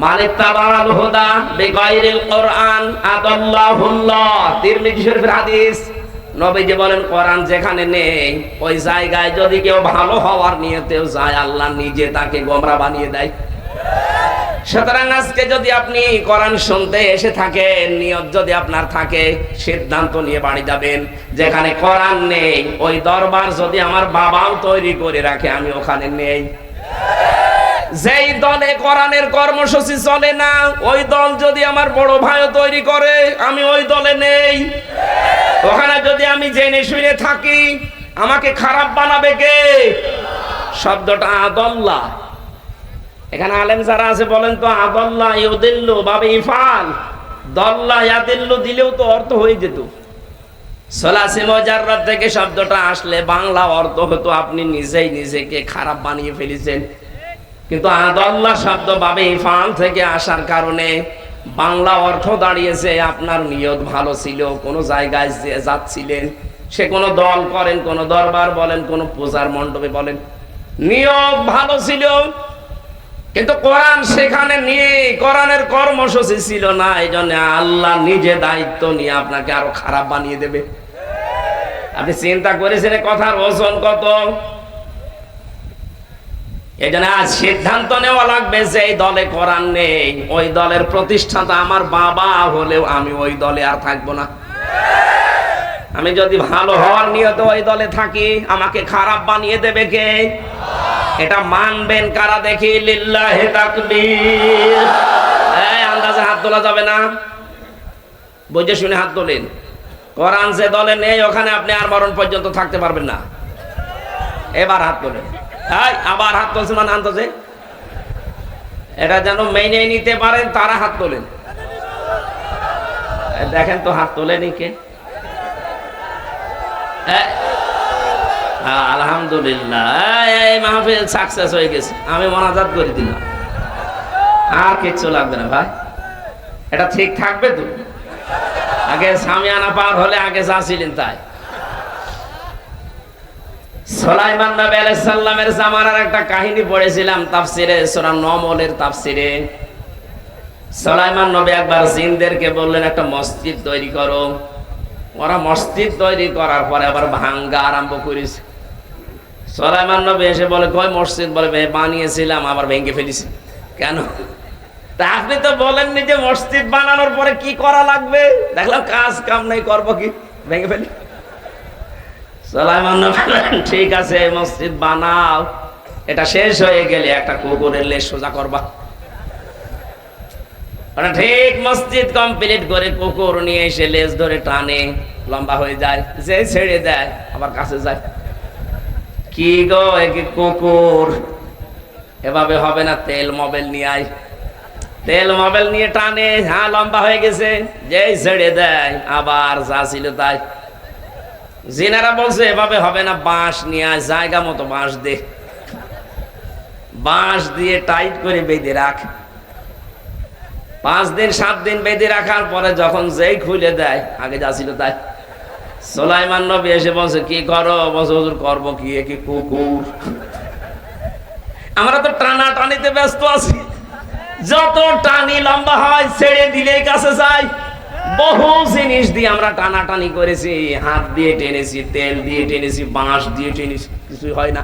মালিক তাবারাল হুদা বিগাইরিল কোরআন আদাল্লাহুল্লাহ, তিরমিজি শরীফের হাদিস। নবীজি বলেন কোরআন যেখানে নেই ওই জায়গায় যদি কেউ ভালো হওয়ার নিয়তেও যায়, আল্লাহ নিজে তাকে গোমরা বানিয়ে দেয়। সুতরাং আজকে যদি আপনি কোরআন শুনতে এসে থাকেন, নিয়ত যদি আপনার থাকে, সিদ্ধান্ত নিয়ে বাড়ি যাবেন। যেখানে কোরআন নেই ওই দরবার যদি আমার বাবাও তৈরি করে রাখে, আমি ওখানে নেই। যেই দলে কোরআনের কর্মসূচি চলে না, ওই দল যদি আমার বড় ভাইও তৈরি করে, আমি ওই দলে নেই। ওখানে যদি আমি জেনে শুনে থাকি, আমাকে খারাপ বানাবে কে? শব্দটা আদাল্লাহ। এখানে আলেম যারা আছে বলেন তো, আদাল্লাহ ইউদিল্লু বাবে ইফাল, দাল্লাহ ইয়াদিল্লু দিলেও তো অর্থ হয়ে যেত। সলাসি মুজাররাদ থেকে শব্দটা আসলে বাংলা অর্থ হতো আপনি নিজেই নিজেকে খারাপ বানিয়ে ফেলেছেন। কিন্তু আদাল্লাহ শব্দ বাবে ইফাল থেকে আসার কারণে বাংলা অর্থ দাঁড়িয়েছে আপনার নিয়ত ভালো ছিল, কোনো জায়গায় যাচ্ছিলেন, সে কোনো দল করেন, কোনো দরবার বলেন, কোনো পূজার মণ্ডপে বলেন, নিয়ত ভালো ছিল, কিন্তু কোরআন সেখানে নিয়ে কোরআনের কর্মসূচি ছিল না। এই জন্য আল্লাহ নিজে দায়িত্ব নিয়ে আপনাকে আরো খারাপ বানিয়ে দেবে। আপনি চিন্তা করেছেন কথার ওজন কত? এই জন্য আজ সিদ্ধান্ত নেওয়া লাগবে যে এই দলে কোরআন নেই, ওই দলের প্রতিষ্ঠাতা আমার বাবা হলেও আমি ওই দলে আর থাকবো না। আমি যদি ভালো হওয়ার নিয়তে ওই দলে থাকি, আমাকে খারাপ বানিয়ে দেবে কে? এটা মানবেন কারা দেখি? লিল্লাহি তাকবীর। এই আন্দাজে হাত তোলা যাবে না, বুঝে শুনে হাত তোলেন। কোরআন যে দলে নেই ওখানে আপনি আর মরণ পর্যন্ত থাকতে পারবেন না। এবার হাত তোলেন। আবার হাত তুলছে মানে আন্দাজে, এটা যেন মেনে নিতে পারেন তারা হাত তোলেন। দেখেন তো হাত তোলেনি কে? আলহামদুলিল্লাহ, এই মাহফিল সাকসেস হয়ে গেছে। আমি মোনাজাত করে দিলাম, আর কিচ্ছু লাগবে না ভাই। এটা ঠিক থাকবে তো? আগে সামিয়ানা পার হলে আগে যা ছিলেন তাই। সুলাইমান নবী আলাইহিস সালামের জামানার একটা কাহিনী পড়েছিলাম তাফসিরে সূরা নমলের তাফসিরে। সুলাইমান নবী একবার জিনদেরকে বললেন একটা মসজিদ তৈরি করো। ওরা মসজিদ তৈরি করার পরে আবার ভাঙ্গা আরম্ভ করেছে। সুলাইমান নবী এসে বলে কই মসজিদ? বলে বানিয়েছিলাম আবার ভেঙে ফেলেছি। কেন? তা আপনি তো বলেননি যে মসজিদ বানানোর পরে কি করা লাগবে? দেখলাম কাজ কাম নেই, করবো কি? ভেঙে ফেলি। সুলাইমান নবী বলেন ঠিক আছে মসজিদ বানাও, এটা শেষ হয়ে গেলে একটা কুকুরের লেজ সোজা করবা। ঠিক মসজিদ কমপ্লিট করে কুকুর নিয়ে এসে লেজ ধরে টানে, লম্বা হয়ে যায়, যে ছেড়ে দেয় আবার কাছে যায়। কি গো একে কুকুর, এভাবে হবে না, তেল মোবাইল নিয়ে আয়। তেল মোবাইল নিয়ে টানে, হ্যাঁ লম্বা হয়ে গেছে, যেই ছেড়ে দেয় আবার যা ছিল তাই। জিনারা বলছে এভাবে হবে না, বাঁশ নিয়ে আয়, জায়গা মতো বাঁশ দে, বাঁশ দিয়ে টাইট করে বেঁধে রাখ। 5 দিন 7 দিন বেঁধে রাখার পরে যখন যেই খুলে দেয় আগে যা ছিল তাই। সুলাইমান নবী এসে বলছে কি করো? বলছে হুজুর করবো কি, কি কুকুর। আমরা তো টানা টানিতে ব্যস্ত আছি, যত টানি লম্বা হয় ছেড়ে দিলেই কাছে যায়। বহু জিনিস দিয়ে আমরা টানাটানি করেছি, হাত দিয়ে টেনেছি, তেল দিয়ে টেনেছি, বাঁশ দিয়ে টেনেছি, কিছুই হয় না।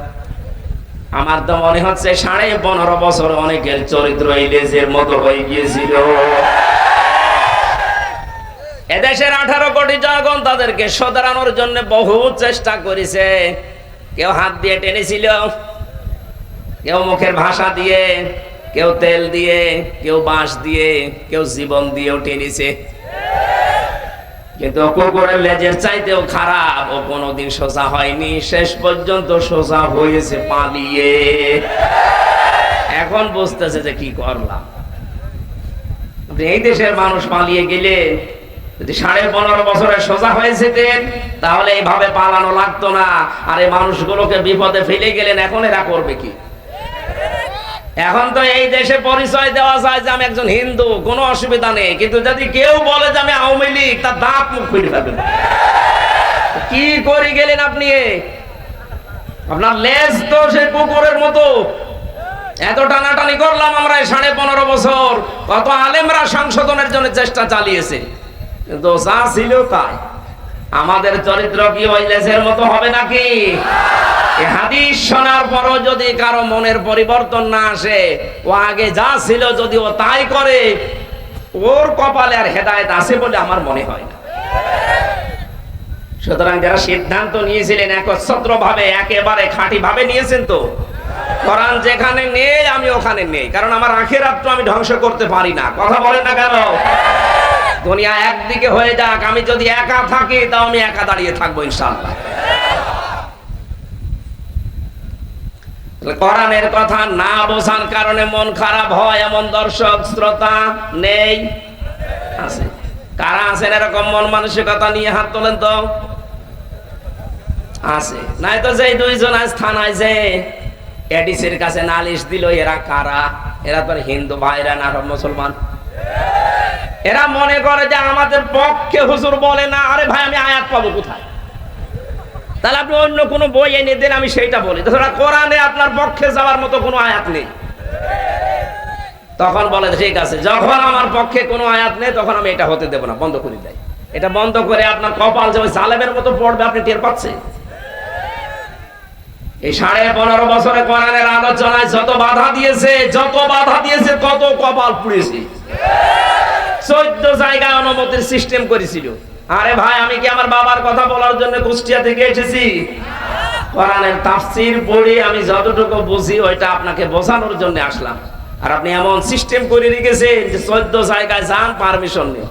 আমার তো মনে হচ্ছে 15.5 বছর অনেকের চরিত্র এই লেজের মতো হয়ে গিয়েছিল। এদেশের 18 কোটি জনগণ তাদেরকে শোধরানোর জন্য বহু চেষ্টা করেছে। কেউ হাত দিয়ে টেনেছিল, কেউ মুখের ভাষা দিয়ে, কেউ তেল দিয়ে, কেউ বাঁশ দিয়ে, কেউ জীবন দিয়েও টেনেছে। কিন্তু কুকুরের লেজের চাইতেও খারাপ, ও কোনোদিন সোজা হয়নি, শেষ পর্যন্ত সোজা হয়েছে পালিয়ে। এখন বুঝতেছে যে কি করলাম। এই দেশের মানুষ পালিয়ে গেলে যদি 15.5 বছরে সোজা হয়ে যেতেন, তাহলে এইভাবে পালানো লাগতো না। আর এই মানুষগুলোকে বিপদে ফেলে গেলেন, এখন এরা করবে কি? এখন তো এই দেশে পরিচয় দেওয়া যায় যে আমি একজন হিন্দু, কোনো অসুবিধা নেই, কিন্তু যদি কেউ বলে যে আমি আওয়ামী লীগ, তার দাঁত মুখ ফিরে ফেলবেন। কি করে গেলেন আপনি? আপনার লেজ তো সেই কুকুরের মতো। এত টানাটানি করলাম আমরা 15.5 বছর, কত আলেমরা সংশোধনের জন্য চেষ্টা চালিয়েছে, কিন্তু যা ছিল তাই। আমাদের চরিত্র কি ওই লেজের মতো হবে নাকি? হাদিস শোনার পরও যদি কারো মনের পরিবর্তন না আসে, ও আগে যা ছিল যদি ও তাই করে, ওর কপালে আর হেদায়েত আছে বলে আমার মনে হয় না। সুতরাং যারা সিদ্ধান্ত নিয়েছিলেন একচ্ছত্র ভাবে, একেবারে খাঁটি ভাবে নিয়েছেন, তো কোরআন যেখানে নেই আমি ওখানে নেই, কারণ আমার আখিরাত তো আমি ধ্বংস করতে পারি না। কথা বলেন না কেন? দুনিয়া একদিকে হয়ে যাক, আমি যদি একা থাকি তাও আমি একা দাঁড়িয়ে থাকবো ইনশাআল্লাহ। কোরআনের কথা না বোঝার কারণে মন খারাপ হয় এমন দর্শক শ্রোতা নেই? আছে। কারা আছেন এরকম মন মানসিকতা নিয়ে? হাত তোলেন তো। আছে, নাই তো যে দুইজন আজ থানায় যে এডিসির কাছে নালিশ দিল, এরা কারা? এরা তো হিন্দু ভাইরা না, মুসলমান। এরা মনে করে যে আমাদের পক্ষে হুজুর বলে না। আরে ভাই, আমি আয়াত পাবো কোথায়? তাহলে আপনি অন্য কোনো বই এনে দেন, আমি সেইটা বলি। তাছাড়া কোরআনে আপনার পক্ষে যাওয়ার মতো কোনো আয়াত নেই। তখন বলে ঠিক আছে, যখন আমার পক্ষে কোনো আয়াত নেই তখন আমি এটা হতে দেব না, বন্ধ করে দেয়। এটা বন্ধ করে আপনার কপাল যে ওই জালেমের মতো পড়বে, আপনি টের পাচ্ছেন? এই 15.5 বছরে কোরআনের আলোচনায় যত বাধা দিয়েছে তত কপাল পুড়েছে। 14 জায়গায় অনুমতির সিস্টেম করেছিল। আরে ভাই, আমি কি আমার বাবার কথা বলার জন্য কুষ্টিয়া থেকে এসেছি? কোরআনের তাফসীর পড়ে আমি যতটুকু বুঝি ওইটা আপনাকে বোঝানোর জন্য আসলাম। আর আপনি এমন সিস্টেম করে রেখেছেন যে 14 জায়গায় যান, পারমিশন নেই।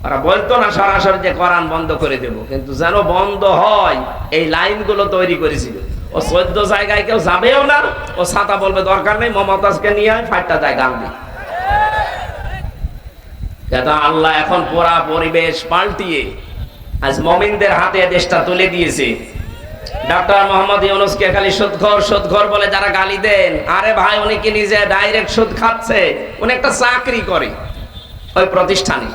ওরা বলতো না সরাসরি যে কোরআন বন্ধ করে দেব, কিন্তু যেন বন্ধ হয় এই লাইনগুলো তৈরি করেছিল। ও 14 জায়গায় কেউ যাবেও না। ও ছাতা বলবে দরকার নেই, মমতাজকে নিয়ে আয়, 5টা জায়গা আনবে। আল্লাহ এখন পুরা পরিবেশ পাল্টিয়ে আজ মুমিনদের হাতে দেশটা তুলে দিয়েছে। ডক্টর মোহাম্মদ ইউনূসকে খালি সুদখোর বলে যারা গালি দেন, আরে ভাই, উনি কি নিজে ডাইরেক্ট সুদ খাচ্ছে? উনি একটা চাকরি করে ওই প্রতিষ্ঠানে।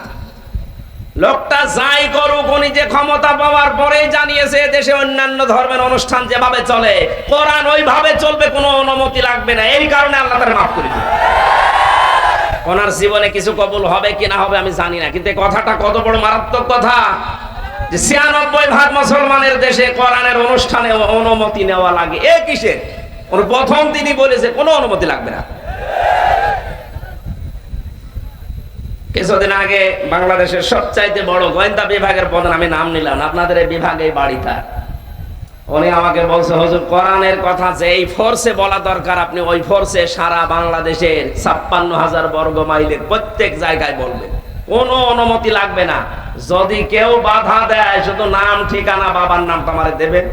লোকটা যাই করুক, উনি যে ক্ষমতা পাওয়ার পরেই জানিয়েছে দেশে অন্যান্য ধর্মের অনুষ্ঠান যেভাবে চলে, কোরআন ওইভাবে চলবে, কোনো অনুমতি লাগবে না। এই কারণে আল্লাহ তাআলা মাফ করে দিবেন। ওনার জীবনে কিছু কবুল হবে কি না হবে আমি জানি না, কিন্তু কথাটা কত বড় মারাত্মক কথা যে 96% মুসলমানের দেশে কোরআনের অনুষ্ঠানে অনুমতি নেওয়া লাগে। এ কিসের? ওর প্রথম দিনই বলেছে কোনো অনুমতি লাগবে না। কিছুদিন আগে বাংলাদেশের সবচাইতে বড় গোয়েন্দা বিভাগের প্রধান, আমি নাম নিলাম, আপনাদের এই বিভাগে বাড়ি তার, উনি আমাকে বলছে, হুজুর কোরআনের কথা যে এই ফোর্সে বলা দরকার, আপনি ওই ফোর্সে সারা বাংলাদেশের 56,000 বর্গ মাইলের প্রত্যেক জায়গায় বলবেন, কোনো অনুমতি লাগবে না। যদি কেউ বাধা দেয়, শুধু নাম ঠিকানা বাবার নাম তোমারে দেবেন,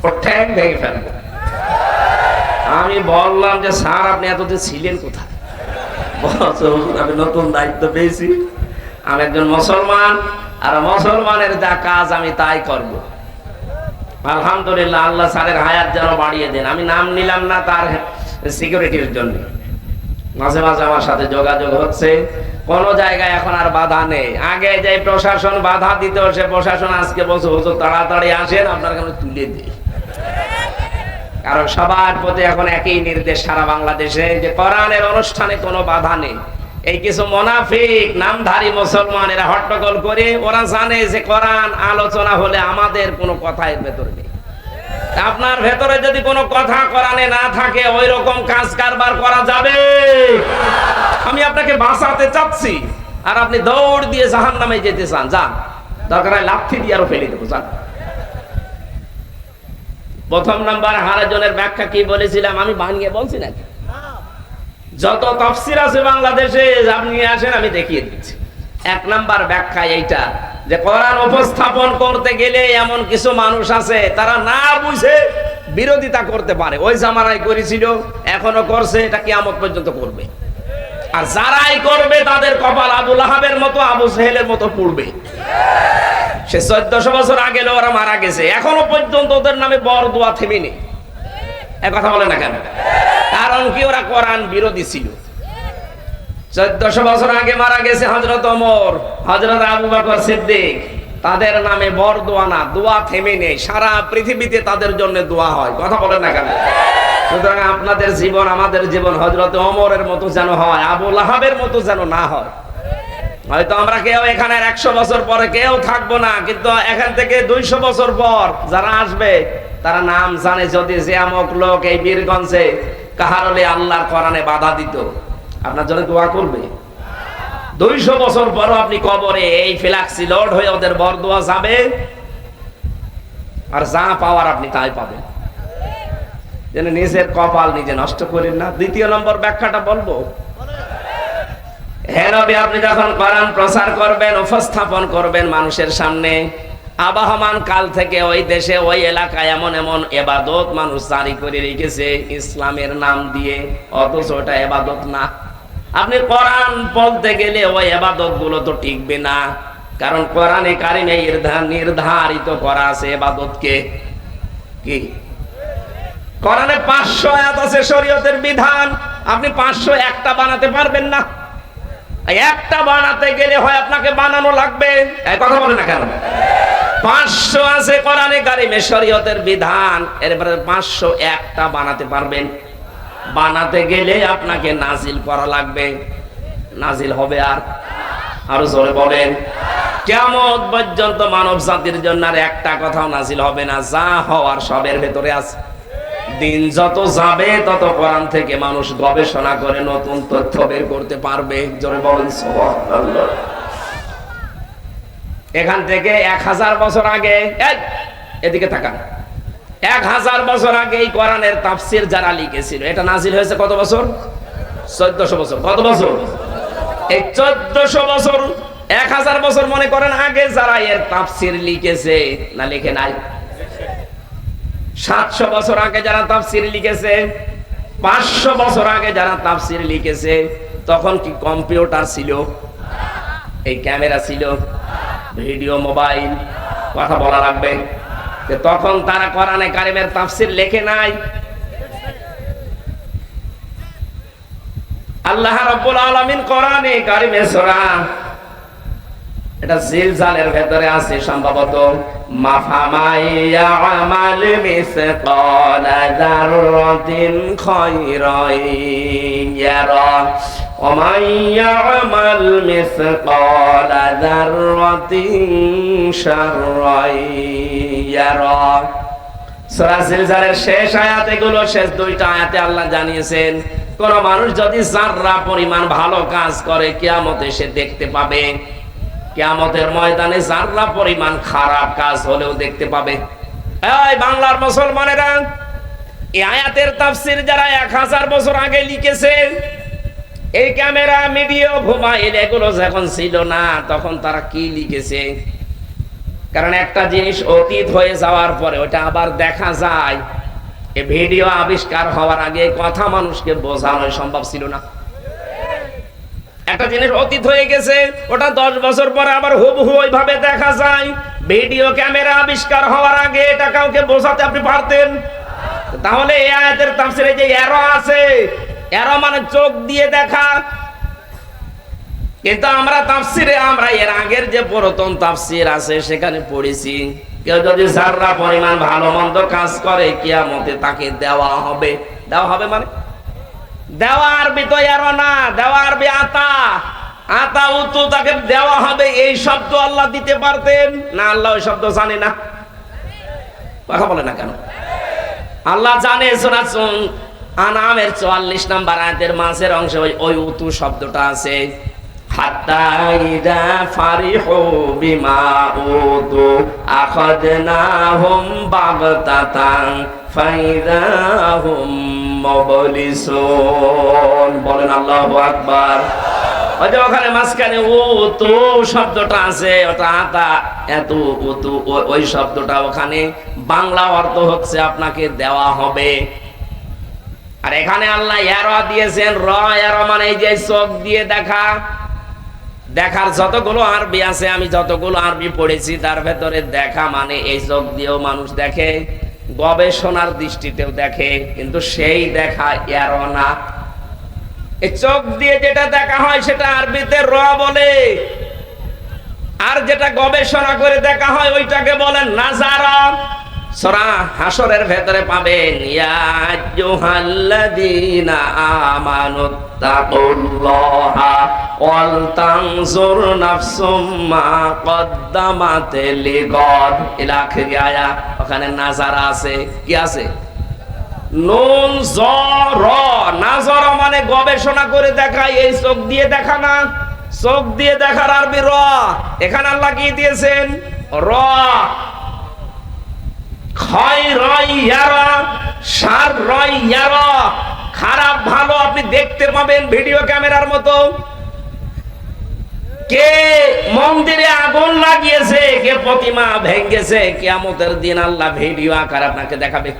ও ঠ্যাং ভেঙে ফেলবে। আমি বললাম যে স্যার, আপনি এতদিন ছিলেন কোথায়? আমি নতুন দায়িত্ব পেয়েছি, আমি একজন মুসলমান, আর মুসলমানের যা কাজ আমি তাই করব। আলহামদুলিল্লাহ, আল্লাহ স্যারের হায়াত যেন বাড়িয়ে দেন। আমি নাম নিলাম না তার সিকিউরিটির জন্য। মাঝে মাঝে আমার সাথে যোগাযোগ হচ্ছে। কোন জায়গায় এখন আর বাধা নেই। আগে যে প্রশাসন বাধা দিত, সে প্রশাসন আজকে বলছে হুজুর তাড়াতাড়ি আসেন, আপনার কেন তুলে দিই। কারণ সবার প্রতি এখন একই নির্দেশ সারা বাংলাদেশে যে কোরআনের অনুষ্ঠানে কোনো বাধা নেই। এই কিছু মুনাফিক নামধারী মুসলমান এরা হট্টগোল করে, ওরা জানে যে কোরআন আলোচনা হলে আমাদের কোনো কথা এর ভেতরে নেই। আপনার ভেতরে যদি কোনো কথা কোরআনে না থাকে, ওই রকম কাজ কারবার করা যাবে? আমি আপনাকে বাঁচাতে চাচ্ছি, আর আপনি দৌড় দিয়ে জাহান্নামে যেতে চান, যান, দরকার হয় লাথি দিয়ে আরো ফেলে দেবো, যান। প্রথম নাম্বার হারাজনের ব্যাখ্যা কি বলেছিলাম, আমি বানিয়ে বলছি নাকি? যত তাফসীর আছে বাংলাদেশে আপনি আসেন, আমি দেখিয়ে দিচ্ছি। এক নাম্বার ব্যাখ্যা এইটা যে কোরআন উপস্থাপন করতে গেলে এমন কিছু মানুষ আছে তারা না বুঝে বিরোধিতা করতে পারে। ওই জামানায় করেছিল, এখনো করছে, এটা কিয়ামত পর্যন্ত করবে। আর যারাই করবে তাদের কপাল আবু লাহাবের মতো, আবু সেহেলের মতো পুড়বে। সে 1400 বছর আগে ওরা মারা গেছে, এখনো পর্যন্ত ওদের নামে বরদোয়া থেমে নেই। কথা বলে না কেন? কারণ কি, ওরা কোরআন বিরোধী ছিল। 1400 বছর আগে মারা গেছে হযরত ওমর, হযরত আবু বকর সিদ্দিক, তাদের নামে বরদোয়া না, দোয়া থেমে নেই। সারা পৃথিবীতে তাদের জন্য দোয়া হয়। কথা বলে না কেন? সুতরাং আপনাদের জীবন, আমাদের জীবন হযরত ওমরের মতো যেন হয়, আবু লাহাবের মতো যেন না হয়। হয়তো আমরা কেউ এখানে 100 বছর পরে কেউ থাকবো না, কিন্তু এখান থেকে 200 বছর পর যারা আসবে তারা নাম জানে। যদি যে আমক লোক এই বীরগঞ্জে কাহারলে আল্লাহর কোরআনে বাধা দিত, আপনার জন্য দোয়া করবে? 200 বছর পরও আপনি কবরে এই ফ্লাক্সি লোড হয়ে ওদের বরদোয়া যাবে, আর যা পাওয়ার আপনি তাই পাবেন। যেন নিজের কপাল নিজে নষ্ট করেন না। দ্বিতীয় নম্বর ব্যাখ্যাটা বলবো, হে নবী, আপনি যখন কোরআন প্রচার করবেন, উপস্থাপন করবেন মানুষের সামনে, আবহমান কাল থেকে ওই দেশে ওই এলাকায় এমন এমন ইবাদত মানুষ জারি করে রেখেছে ইসলামের নাম দিয়ে, অথচ ওটা ইবাদত না। আপনি কোরআন বলতে গেলে ওই ইবাদত গুলো তো টিকবে না, কারণ কোরআনে কারিমে নির্ধারিত করা আছে ইবাদতকে। কি কোরআনে 500 আয়াত আছে শরীয়তের বিধান, আপনি 501টা বানাতে পারবেন না। একটা বানাতে গেলে হয় আপনাকে বানানো লাগবে। কথা বলে না কেন? 500 আছে কোরআনে কারিমে শরীয়তের বিধান, এরপরে 501টা বানাতে পারবেন? বানাতে গেলে আপনাকে নাজিল করা লাগবে। নাজিল হবে আর আরো জোরে বলেন, কিয়ামত পর্যন্ত মানব জাতির জন্য আর একটা কথাও নাজিল হবে না। যা হওয়ার সবের ভেতরে আছে। দিন যত যাবে তত কোরআন থেকে মানুষ গবেষণা করে নতুন তথ্য বের করতে পারবে। জোরে বলেন সুবহানাল্লাহ। এখান থেকে 1000 বছর আগে, এদিকে তাকান, 1000 বছর আগে এই কোরআনের তাফসীর যারা লিখেছিল, এটা নাজিল হয়েছে কত বছর? 1400 বছর। কত বছর? এই 1400 বছর, 1000 বছর মনে করেন আগে যারা এর তাফসীর লিখেছে, না লিখে নাই? 700 বছর আগে যারা তাফসীর লিখেছে, 500 বছর আগে যারা তাফসীর লিখেছে, তখন কি কম্পিউটার ছিল? এই ক্যামেরা ছিল? Video, mobile? কথা বলা লাগবে। তখন তারা কোরআনে কারিমের তাফসীর লেখে নাই। আল্লাহ রাব্বুল আলামিন কোরআনে কারিমে সূরা, এটা জিলজালের ভেতরে আছে সম্ভবত, মাফামাইয়া আমাল মিসকালা যাররাতিন খায়রান ইয়ারা ওয়া মাইয়া আমাল মিসকালা যাররাতিন শাররান ইয়ারা। সূরা জিলজালের শেষ আয়াত এগুলো, শেষ দুইটা আয়াতে আল্লাহ জানিয়েছেন কোন মানুষ যদি যাররা পরিমাণ ভালো কাজ করে কিয়ামতে সে দেখতে পাবে। কিয়ামতের ময়দানে যাররা পরিমাণ খারাপ কাজ হলেও দেখতে পাবে। এই বাংলার মুসলমানেরা, এই আয়াতের তাফসীর যারা 1000 বছর আগে লিখেছে, এই ক্যামেরা, ভিডিও, মোবাইল এগুলো যখন ছিল না, তখন তারা কি লিখেছে? কারণ একটা জিনিস অতীত হয়ে যাওয়ার পরে ওটা আবার দেখা যায়। এই ভিডিও আবিষ্কার হওয়ার আগে কথা মানুষকে বোঝানো সম্ভব ছিল না। একটা জিনিস অতীত হয়ে গেছে, ওটা 10 বছর পরে আবার হুবহু ওইভাবে দেখা যায়। ভিডিও ক্যামেরা আবিষ্কার হওয়ার আগে এটা কাউকে বোঝাতে আপনি পারতেন? তাহলে এই আয়াতের তাফসীরে যে এরো আছে, এরো মানে চোখ দিয়ে দেখা। কিন্তু আমরা তাফসীরে, আমরা এর আগের যে পুরাতন তাফসীর আছে সেখানে পড়েছি, কেউ যদি যাররা পরিমাণ ভালো মন্দ কাজ করে কিয়ামতে তাকে দেওয়া হবে। দেওয়া হবে মানে দেওয়া আরবি তো এরো না, দেওয়া আরবি আতা। আতা উতু, তাকে দেওয়া হবে। এই শব্দ আল্লাহ দিতে পারতেন না? আল্লাহ ওই শব্দ জানে না। কথা বলে না কেন? আল্লাহ জানে। সূরা আনামের 44 নম্বর আয়াতের মাঝের অংশে ওই উতু শব্দটা আছে। হাত্তা ইযা ফারিহু বিমা উতু আখাযনাহুম বাগতাতান ফাইযা হুম মুবলিসুন। বলেন আল্লাহু আকবার। ওই যে ওখানে মাঝখানে উতু শব্দটা আছে, ওটা আতা এত উতু, ওই শব্দটা ওখানে বাংলা অর্থ হচ্ছে আপনাকে দেওয়া হবে। আর এখানে আল্লাহ ইয়ারা দিয়েছেন, র ইয়ারা মানে এই যে চোখ দিয়ে দেখা। দেখার যতগুলো আরবি আছে, আমি যতগুলো আরবি পড়েছি তার ভেতরে দেখা মানে এই চোখ দিয়েও মানুষ দেখে, গবেষণার দৃষ্টিতেও দেখে, কিন্তু সেই দেখা ইয়ারা না। এই চোখ দিয়ে যেটা দেখা হয় সেটা আরবিতে র বলে, আর যেটা গবেষণা করে দেখা হয় ওইটাকে বলেন নাজারা। সূরা হাশরের ভেতরে পাবেন ইয়া আইয়ুহাল্লাযীনা আমানুত্তাকুল্লাহা ওয়াল তানজুর নাফসুম মা কদ্দামাত লিগাদ ইলা আখির আয়া। ওখানে নাজারা আছে, কি আছে? নুন জর। নাজারা মানে গবেষণা করে দেখা, এই চোখ দিয়ে দেখা না। চোখ দিয়ে দেখার আরবি র, এখানে আল্লাহ কি দিয়েছেন? র। খারাপ ভালো আপনি দেখতে পাবেন ভিডিও ক্যামেরার মতো। কে মন্দিরে আগুন লাগিয়েছে, কে প্রতিমা ভেঙেছে, কিয়ামতের দিন আল্লাহ ভিডিও আকার আপনাকে দেখাবে।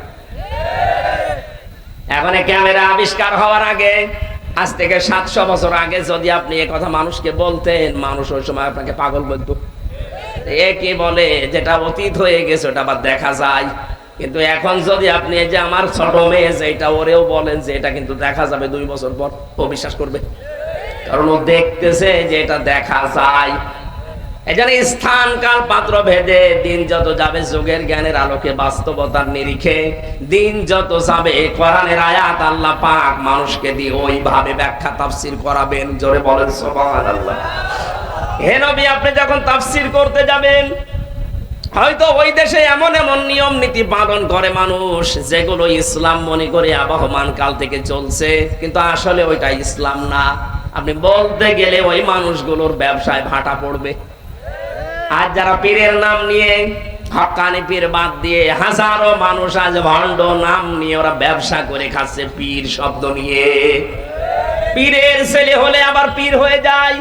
এখন ক্যামেরা আবিষ্কার হওয়ার আগে, আজ থেকে 700 বছর আগে যদি আপনি এই কথা মানুষকে বলতেন, মানুষ ওই সময় আপনাকে পাগল বলতো। এ কি বলে, যেটা অতীত হয়ে গেছে ওটা আবার দেখা যায়। কিন্তু এখন যদি আপনি এই যে আমার ছোট মেয়ে যেটা, ওরেও বলেন যে এটা কিন্তু দেখা যাবে 2 বছর পর, ও বিশ্বাস করবে, কারণ ও দেখতেছে যে এটা দেখা যায়। এই জন্য স্থান কাল পাত্র ভেদে দিন যত যাবে, যুগের জ্ঞানের আলোকে, বাস্তবতার নিরিখে দিন যত যাবে, কোরআনের আয়াত আল্লাহ পাক মানুষকে দিয়ে ওইভাবে ব্যাখ্যা তাফসীর করাবেন। জোরে বলেন সুবহানাল্লাহ। হে নবী, আপনি যখন তাফসীর করতে যাবেন, হয়তো ওই দেশে এমন এমন নিয়ম নীতি পালন করে মানুষ যেগুলো ইসলাম মনে করে আবহমান কাল থেকে চলছে, কিন্তু আসলে ওইটা ইসলাম না। আপনি বলতে গেলে ওই মানুষগুলোর ব্যবসায় ভাটা পড়বে। আজ যারা পীরের নাম নিয়ে, হক্কানি পীর বাদ দিয়ে হাজারো মানুষ আজ ভণ্ড নাম নিয়ে ওরা ব্যবসা করে খাচ্ছে, পীর শব্দ নিয়ে। পীরের ছেলে হলে আবার পীর হয়ে যায়,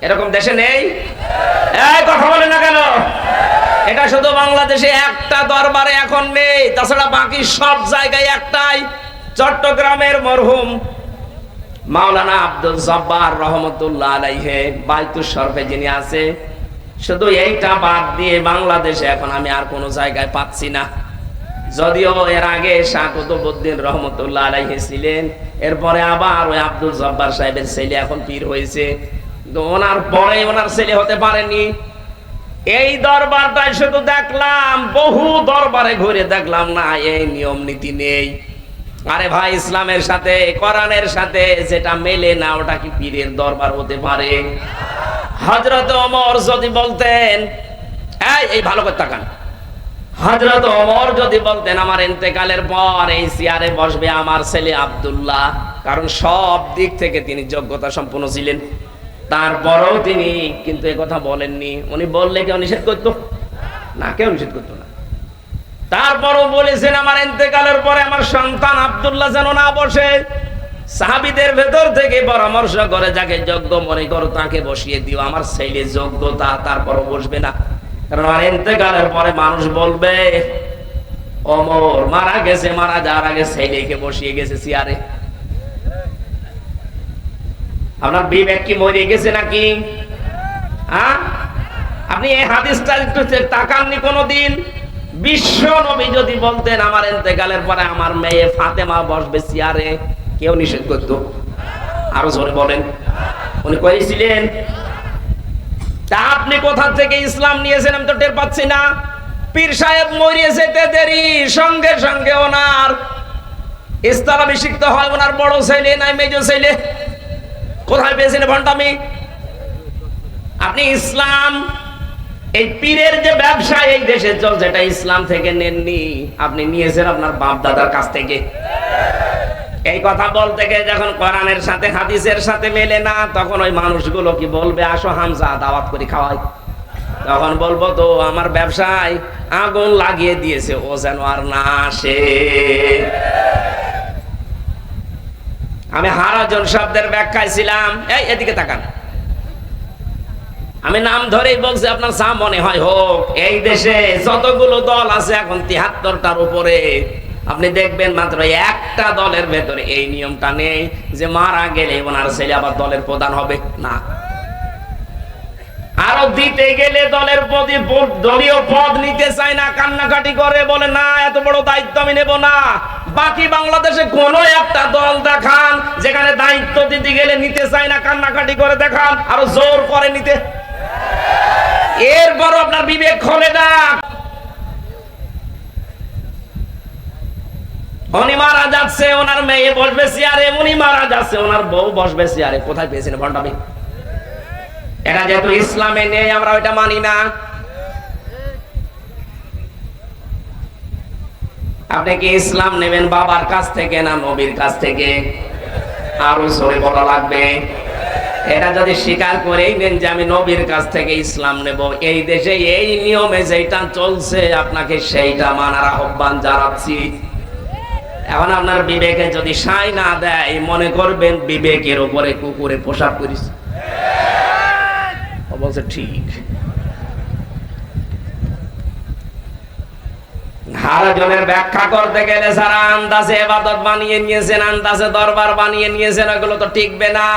এরকম দেশে নেই? এই কথা বলে না কেন? এটা শুধু বাংলাদেশে একটা দরবারে এখন নেই, তাছাড়া বাকি সব জায়গায় একটাই। চট্টগ্রামের মরহুম মাওলানা আব্দুল জব্বার রহমতুল্লাহ আলাইহি বাইতুল শরফে যিনি আছে, শুধু এইটা বাদ দিয়ে বাংলাদেশে এখন আমি আর কোনো জায়গায় পাচ্ছি না। যদিও এর আগে শাহ কুতুবউদ্দিন রহমতুল্লাহ আলাইহি ছিলেন, এরপরে আবার ওই আব্দুল জব্বার সাহেবের ছেলে এখন পীর হয়েছে, কিন্তু ওনার পরে ওনার ছেলে হতে পারেনি। এই দরবারটাই শুধু দেখলাম, বহু দরবারে ঘুরে দেখলাম না, এই নিয়ম নীতি নেই। আরে ভাই, ইসলামের সাথে কোরআনের সাথে যেটা মেলে না, ওটা কি পীরের দরবার হতে পারে? হযরত ওমর যদি বলতেন, এই ভালো করে তাকান, হযরত ওমর যদি বলতেন আমার ইন্তেকালের পর এই চেয়ারে বসবে আমার ছেলে আব্দুল্লাহ, কারণ সব দিক থেকে তিনি যোগ্যতা সম্পন্ন ছিলেন, তারপরেও তিনি কিন্তু একথা বলেননি। উনি বললে কেউ নিষেধ করতো না? কেউ নিষেধ করতো না। তারপরও বলেছেন আমার ইন্তেকালের পরে আমার সন্তান আব্দুল্লাহ যেন না বসে। সাহাবীদের ভেতর থেকে পরামর্শ করে যাকে যোগ্য মনে করো তাকে বসিয়ে দিও, আমার ছেলে যোগ্যতা, তারপরও বসবে না। কারণ আমার ইন্তেকালের পরে মানুষ বলবে ওমর মারা গেছে, মারা যাওয়ার আগে ছেলেকে বসিয়ে গেছে চেয়ারে। আপনার বিবেক কি মরে গেছে নাকি? আপনি এই হাদিসটা একটু তাকাননি কোনদিন? বিশ্ব নবী যদি বলতেন আমার ইন্তেকালের পরে আমার মেয়ে ফাতেমা বসবে চেয়ারে, কেউ নিষেধ করতো? আরো জোরে বলেন। উনি করেছিলেন? তা আপনি কোথা থেকে ইসলাম নিয়েছেন আমি তো টের পাচ্ছি না। পীর সাহেব মরে যেতে দেরি, সঙ্গে সঙ্গে ওনার স্থলাভিষিক্ত হয় ওনার বড় ছেলে নাই মেজ ছেলে। কোথায় পেয়েছেন ভণ্ডামি? আপনি ইসলাম, এই পীরের যে ব্যবসা এই দেশে চলছে, এটা ইসলাম থেকে নেননি, আপনি নিয়েছেন আপনার বাপ দাদার কাছ থেকে। এই কথা বলতে গিয়ে যখন কোরআনের সাথে হাদিসের সাথে মেলে না, তখন ওই মানুষগুলো কি বলবে, আসো হামজা দাওয়াত করে খাওয়াই। তখন বলবো তো আমার ব্যবসায় আগুন লাগিয়ে দিয়েছে, ও যেন আর না আসে। আমি হারাজন শব্দের ব্যাখ্যায় ছিলাম। এই এদিকে তাকান, আমি নাম ধরেই বলছি, আপনার যা মনে হয় হোক। এই দেশে যতগুলো দল আছে এখন ৭৩টার উপরে, আপনি দেখবেন মাত্র একটা দলের ভেতরে এই নিয়মটা নেই যে মারা গেলে ওনার ছেলে আবার দলের প্রধান হবে না। আরো দিতে গেলে দলের দলীয় পদ নিতে চায় না, কান্নাকাটি করে, বলে না এত বড় দায়িত্ব আমি নেব না। বাকি বাংলাদেশে কোন একটা দল দেখান যেখানে দায়িত্ব দিতে গেলে নিতে চায় না, কান্নাকাটি করে দেখান, আরো জোর করে নিতে। এরপর আপনার বিবেক খোলে না। উনি মারা যাচ্ছে, ওনার মেয়ে বসবে চেয়ারে, উনি মারা যাচ্ছে, ওনার বউ বসবে চেয়ারে। কোথায় পেয়েছেন ভণ্ডামি? এটা যেহেতু ইসলামে নেই, আমরা ওইটা মানি না। আপনি কি ইসলাম নেবেন বাবার কাছ থেকে না নবীর কাছ থেকে? আরো জোরে বলা লাগবে। এটা যদি স্বীকার করেই নেন যে আমি নবীর কাছ থেকে ইসলাম নেব, এই দেশে এই নিয়মে যেটা চলছে আপনাকে সেইটা মানার আহ্বান জানাচ্ছি। এখন আপনার বিবেকে যদি সাই না দেয়, মনে করবেন বিবেকের উপরে কুকুরে পোশাক করিস। বলছে ঠিক। হারাজনের ব্যাখ্যা করতে গেলে যারা আন্দাজে ইবাদত বানিয়ে নিয়েছেন, আন্দাজে দরবার বানিয়ে নিয়েছেন, ওগুলো তো টিকবে না।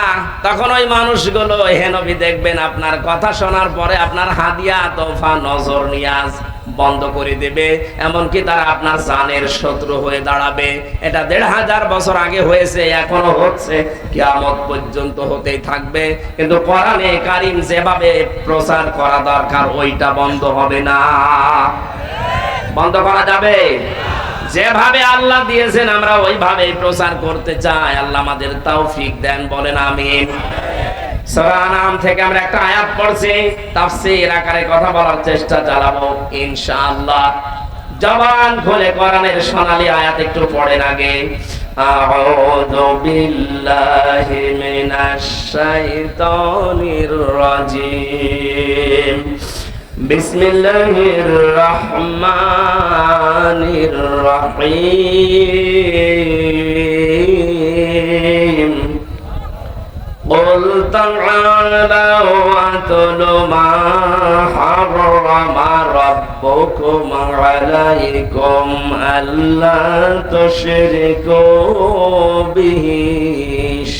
তখন ওই মানুষগুলো হে নবী দেখবেন আপনার কথা শোনার পরে আপনার হাদিয়া তোফা নজর নিয়াজ বন্ধ করে দেবে, এমনকি তারা আপনার জানের শত্রু হয়ে দাঁড়াবে। এটা ১৫০০ বছর আগে হয়েছে, এখনো হচ্ছে, কিয়ামত পর্যন্ত হতেই থাকবে। কিন্তু কোরআনে কারীম যেভাবে প্রচার করা দরকার ওইটা বন্ধ হবে না। বন্ধ করা যাবে? যেভাবে আল্লাহ দিয়েছেন আমরা ওইভাবেই প্রচার করতে চাই। আল্লাহ আমাদের তৌফিক দেন, বলেন আমিন। সূরা আনআম থেকে আমরা একটা আয়াত পড়ছি, তাফসীর আকারে কথা বলার চেষ্টা চালাবো ইনশাআল্লাহ। জবান খুলে কোরআনের সোনালী আয়াত একটু পড়েন আগে। আউযু বিল্লাহি মিনাশ শাইতানির রাজীম। বিসমিল্লাহির রহমানির রহিম। قل تعالوا واتلوا ما حرم ربكم عليكم ألا تشركوا به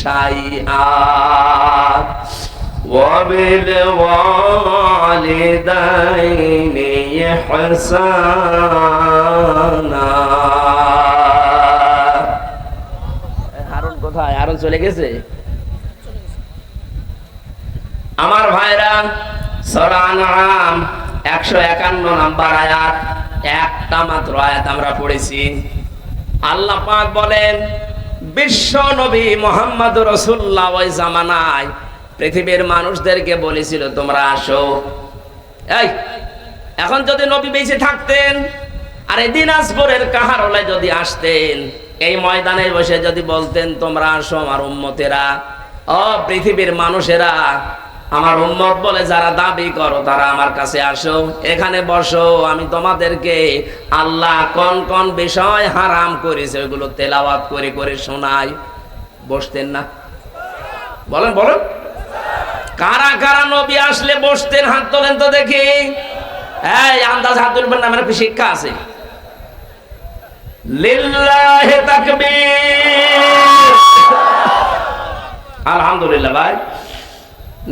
شيئا وبالوالدين إحسانا। হারুন কোথায়? হারুন চলে গেছে। আমার ভাইরা, সূরা আনআম 151 নাম্বার আয়াত, একটা মাত্র আয়াত আমরা পড়েছি। আল্লাহ পাক বলেন, বিশ্ব নবী মুহাম্মদুর রাসূলুল্লাহ ওই জামানায় পৃথিবীর মানুষদেরকে বলেছিল তোমরা আসো। এই এখন যদি নবী বেঁচে থাকতেন আর এই দিনাজপুরের কাহারোলায় যদি আসতেন, এই ময়দানে বসে যদি বলতেন তোমরা আসো আমার উম্মতেরা, ও পৃথিবীর মানুষেরা, আমার উম্মত বলে যারা দাবি করো তারা আমার কাছে আসো, এখানে বসো, আমি তোমাদেরকে আল্লাহ কোন কোন বিষয় হারাম করেছে ওইগুলো তেলাওয়াত করে করে শোনাই। বসতেন না? বলেন বলেন, কারা কারা নবী আসলে বসতেন? হাত তোলেন তো দেখি। এই আন্দাজ হাত তুলবেন না, আমার শিক্ষা আছে। লিল্লাহি তাকবীর। আলহামদুলিল্লাহ। ভাই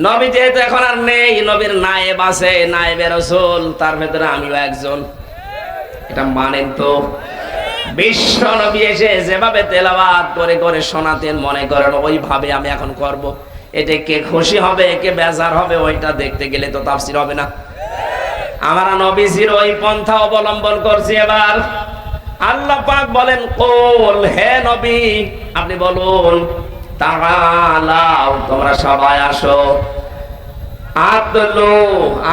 নবী যেহেতু এখন আর নেই, নবীর নায়েব আছে, নায়েবে রাসূল, তার ভেতরে আমিও একজন, এটা মানেন তো? বিশ্ব নবী এসে যেভাবে তেলাওয়াত করে করে শোনাতেন, মনে করেন ওইভাবে আমি এখন করব। এতে কে খুশি হবে কে বেজার হবে ওইটা দেখতে গেলে তো তাফসীর হবে না। আমরা নবীজির ওই পন্থা অবলম্বন করছি। এবার আল্লাহ পাক বলেন, কুল, হে নবী আপনি বলুন, তাআলাও তোমরা সবাই আসো, আতলু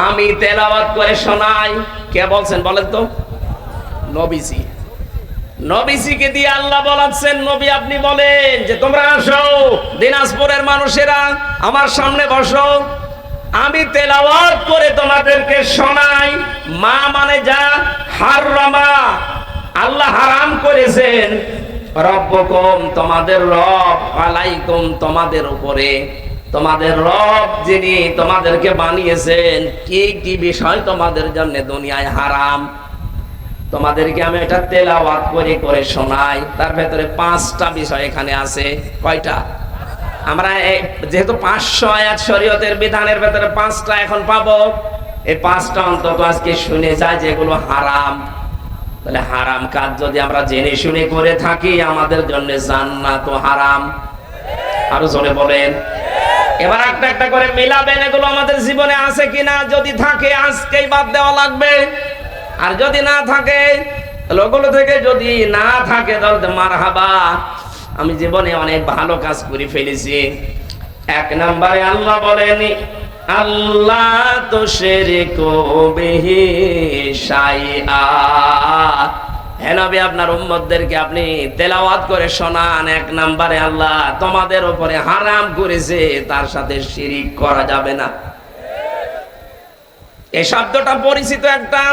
আমি তেলাওয়াত করে শোনাই। কে বলছেন বলেন তো? নবীজি। নবীজিকে দিয়ে আল্লাহ বলাচ্ছেন, নবী আপনি বলেন যে তোমরা আসো দিনাজপুরের মানুষেরা আমার সামনে বসো, আমি তেলাওয়াত করে তোমাদেরকে শোনাই। মা মানে যা, হারামা আল্লাহ হারাম করেছেন, রব্বুকুম তোমাদের রব, আলাইকুম তোমাদের উপরে, তোমাদের রব যিনি তোমাদেরকে বানিয়েছেন, কি কি বিষয় তোমাদের জন্য দুনিয়ায় হারাম, তোমাদেরকে আমি এটা তেলাওয়াত করে করে শোনাই। তার ভেতরে 5টা বিষয় এখানে আছে। কয়টা? আমরা যেহেতু 500 আয়াত শরীয়তের বিধানের ভেতরে 5টা এখন পাবো, এই 5টা অন্তত আজকে শুনে যায় যেগুলো হারাম। তাহলে হারাম কাজ যদি আমরা জেনে শুনে করে থাকি, আমাদের জন্য জান্নাত ও হারাম। আরো জোরে বলেন। এবার একটা একটা করে মিলাবেন, এগুলো আমাদের জীবনে আছে কিনা। যদি থাকে আজকেই বাদ দেওয়া লাগবে, আর যদি না থাকে ওগুলো থেকে যদি না থাকে তাহলে মারহাবা, আমি জীবনে অনেক ভালো কাজ করে ফেলেছি। 1 নম্বরে আল্লাহ বলেন, আল্লাহ তুশরিকু বিহি শাইআ। হে নবী আপনার উম্মতদেরকে আপনি তেলাওয়াত করে শোনান, 1 নম্বরে আল্লাহ তোমাদের উপরে হারাম করেছে তার সাথে শিরিক করা যাবে না। এই শব্দটা পরিচিত একটা,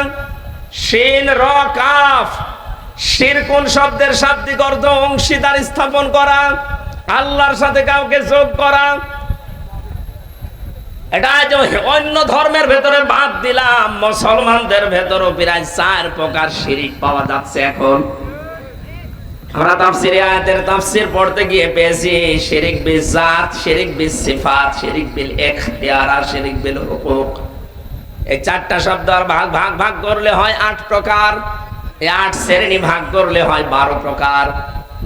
শিন র কাফ। শিরকুন শব্দের শাব্দিক অর্থ অংশীদার স্থাপন করা, আল্লাহর সাথে কাউকে যোগ করা। এটা অন্য ধর্মের ভেতরে বাদ দিলাম, মুসলমানদের ভেতরও প্রায় 4 প্রকার শিরিক পাওয়া যাচ্ছে এখন। আমরা তাফসীরে আয়াতের তাফসীর পড়তে গিয়ে পেয়েছি শিরিক বিল জাত, শিরিক বিল সিফাত, শিরিক বিল ইখতিয়ার আর শিরিক বিল হুকুক। এই 4টা শব্দ আর ভাগ ভাগ ভাগ করলে হয় 8 প্রকার। এই 8 শ্রেণী ভাগ করলে হয় 12 প্রকার।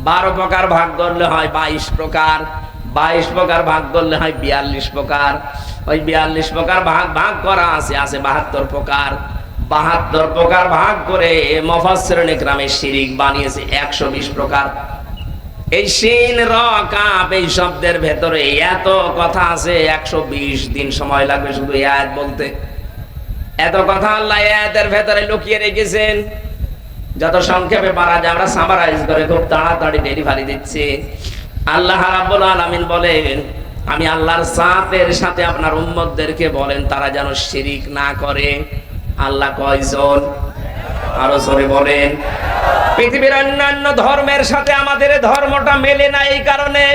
12 প্রকার ভাগ করলে হয় 22 প্রকার। 22 প্রকার ভাগ করলে হয় 42 প্রকার। ওই 42 প্রকার ভাগ ভাগ করা আছে 72 প্রকার। 72 প্রকার ভাগ করে মুফাসসিরিন ইকরামে শিরিক বানিয়েছে 120 প্রকার। এই শিন র কাফ এই শব্দের ভেতরে এত কথা আছে, 120 দিন সময় লাগবে শুধু এই আয়াত বলতে। এত কথা আল্লাহ আয়াতের ভেতরে লুকিয়ে রেখেছেন। যত সংক্ষেপে পারা যায় আমরা সামারাইজ করে খুব তাড়াতাড়ি ডেলিভারি দিচ্ছি। আল্লাহ রাব্বুল আলামিন বলেন, আমি আল্লাহর জাতের সাথে আপনার উম্মতদেরকে বলেন তারা যেন শিরিক না করে। আল্লাহ কয়জন? আরো জোরে বলেন। পৃথিবীর অন্যান্য ধর্মের সাথে আমাদের ধর্মটা মেলে না, এই কারণে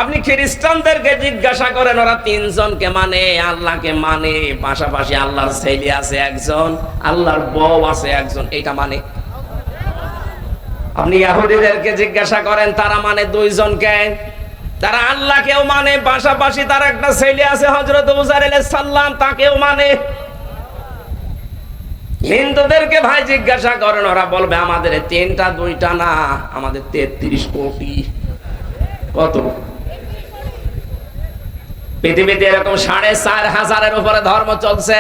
আপনি খ্রিস্টানদেরকে জিজ্ঞাসা করেন, ওরা 3 জনকে মানে, আল্লাহকে মানে, পাশাপাশি আল্লাহর ছেলে আছে 1 জন, আল্লাহর বউ আছে 1 জন, এটা মানে। আপনি ইহুদিদেরকে জিজ্ঞাসা করেন, তারা মানে 2 জনকে, তারা আল্লাহকেও মানে, পাশাপাশি তার একটা ছেলে আছে হযরত উযাইর আলাইহিস সালাম, তাকেও মানে। হিন্দুদেরকে ভাই জিজ্ঞাসা করেন, ওরা বলবে আমাদের 3টা 2টা না, আমাদের 33 কোটি। কত? পৃথিবীতে এরকম 4,500-এর উপরে ধর্ম চলছে।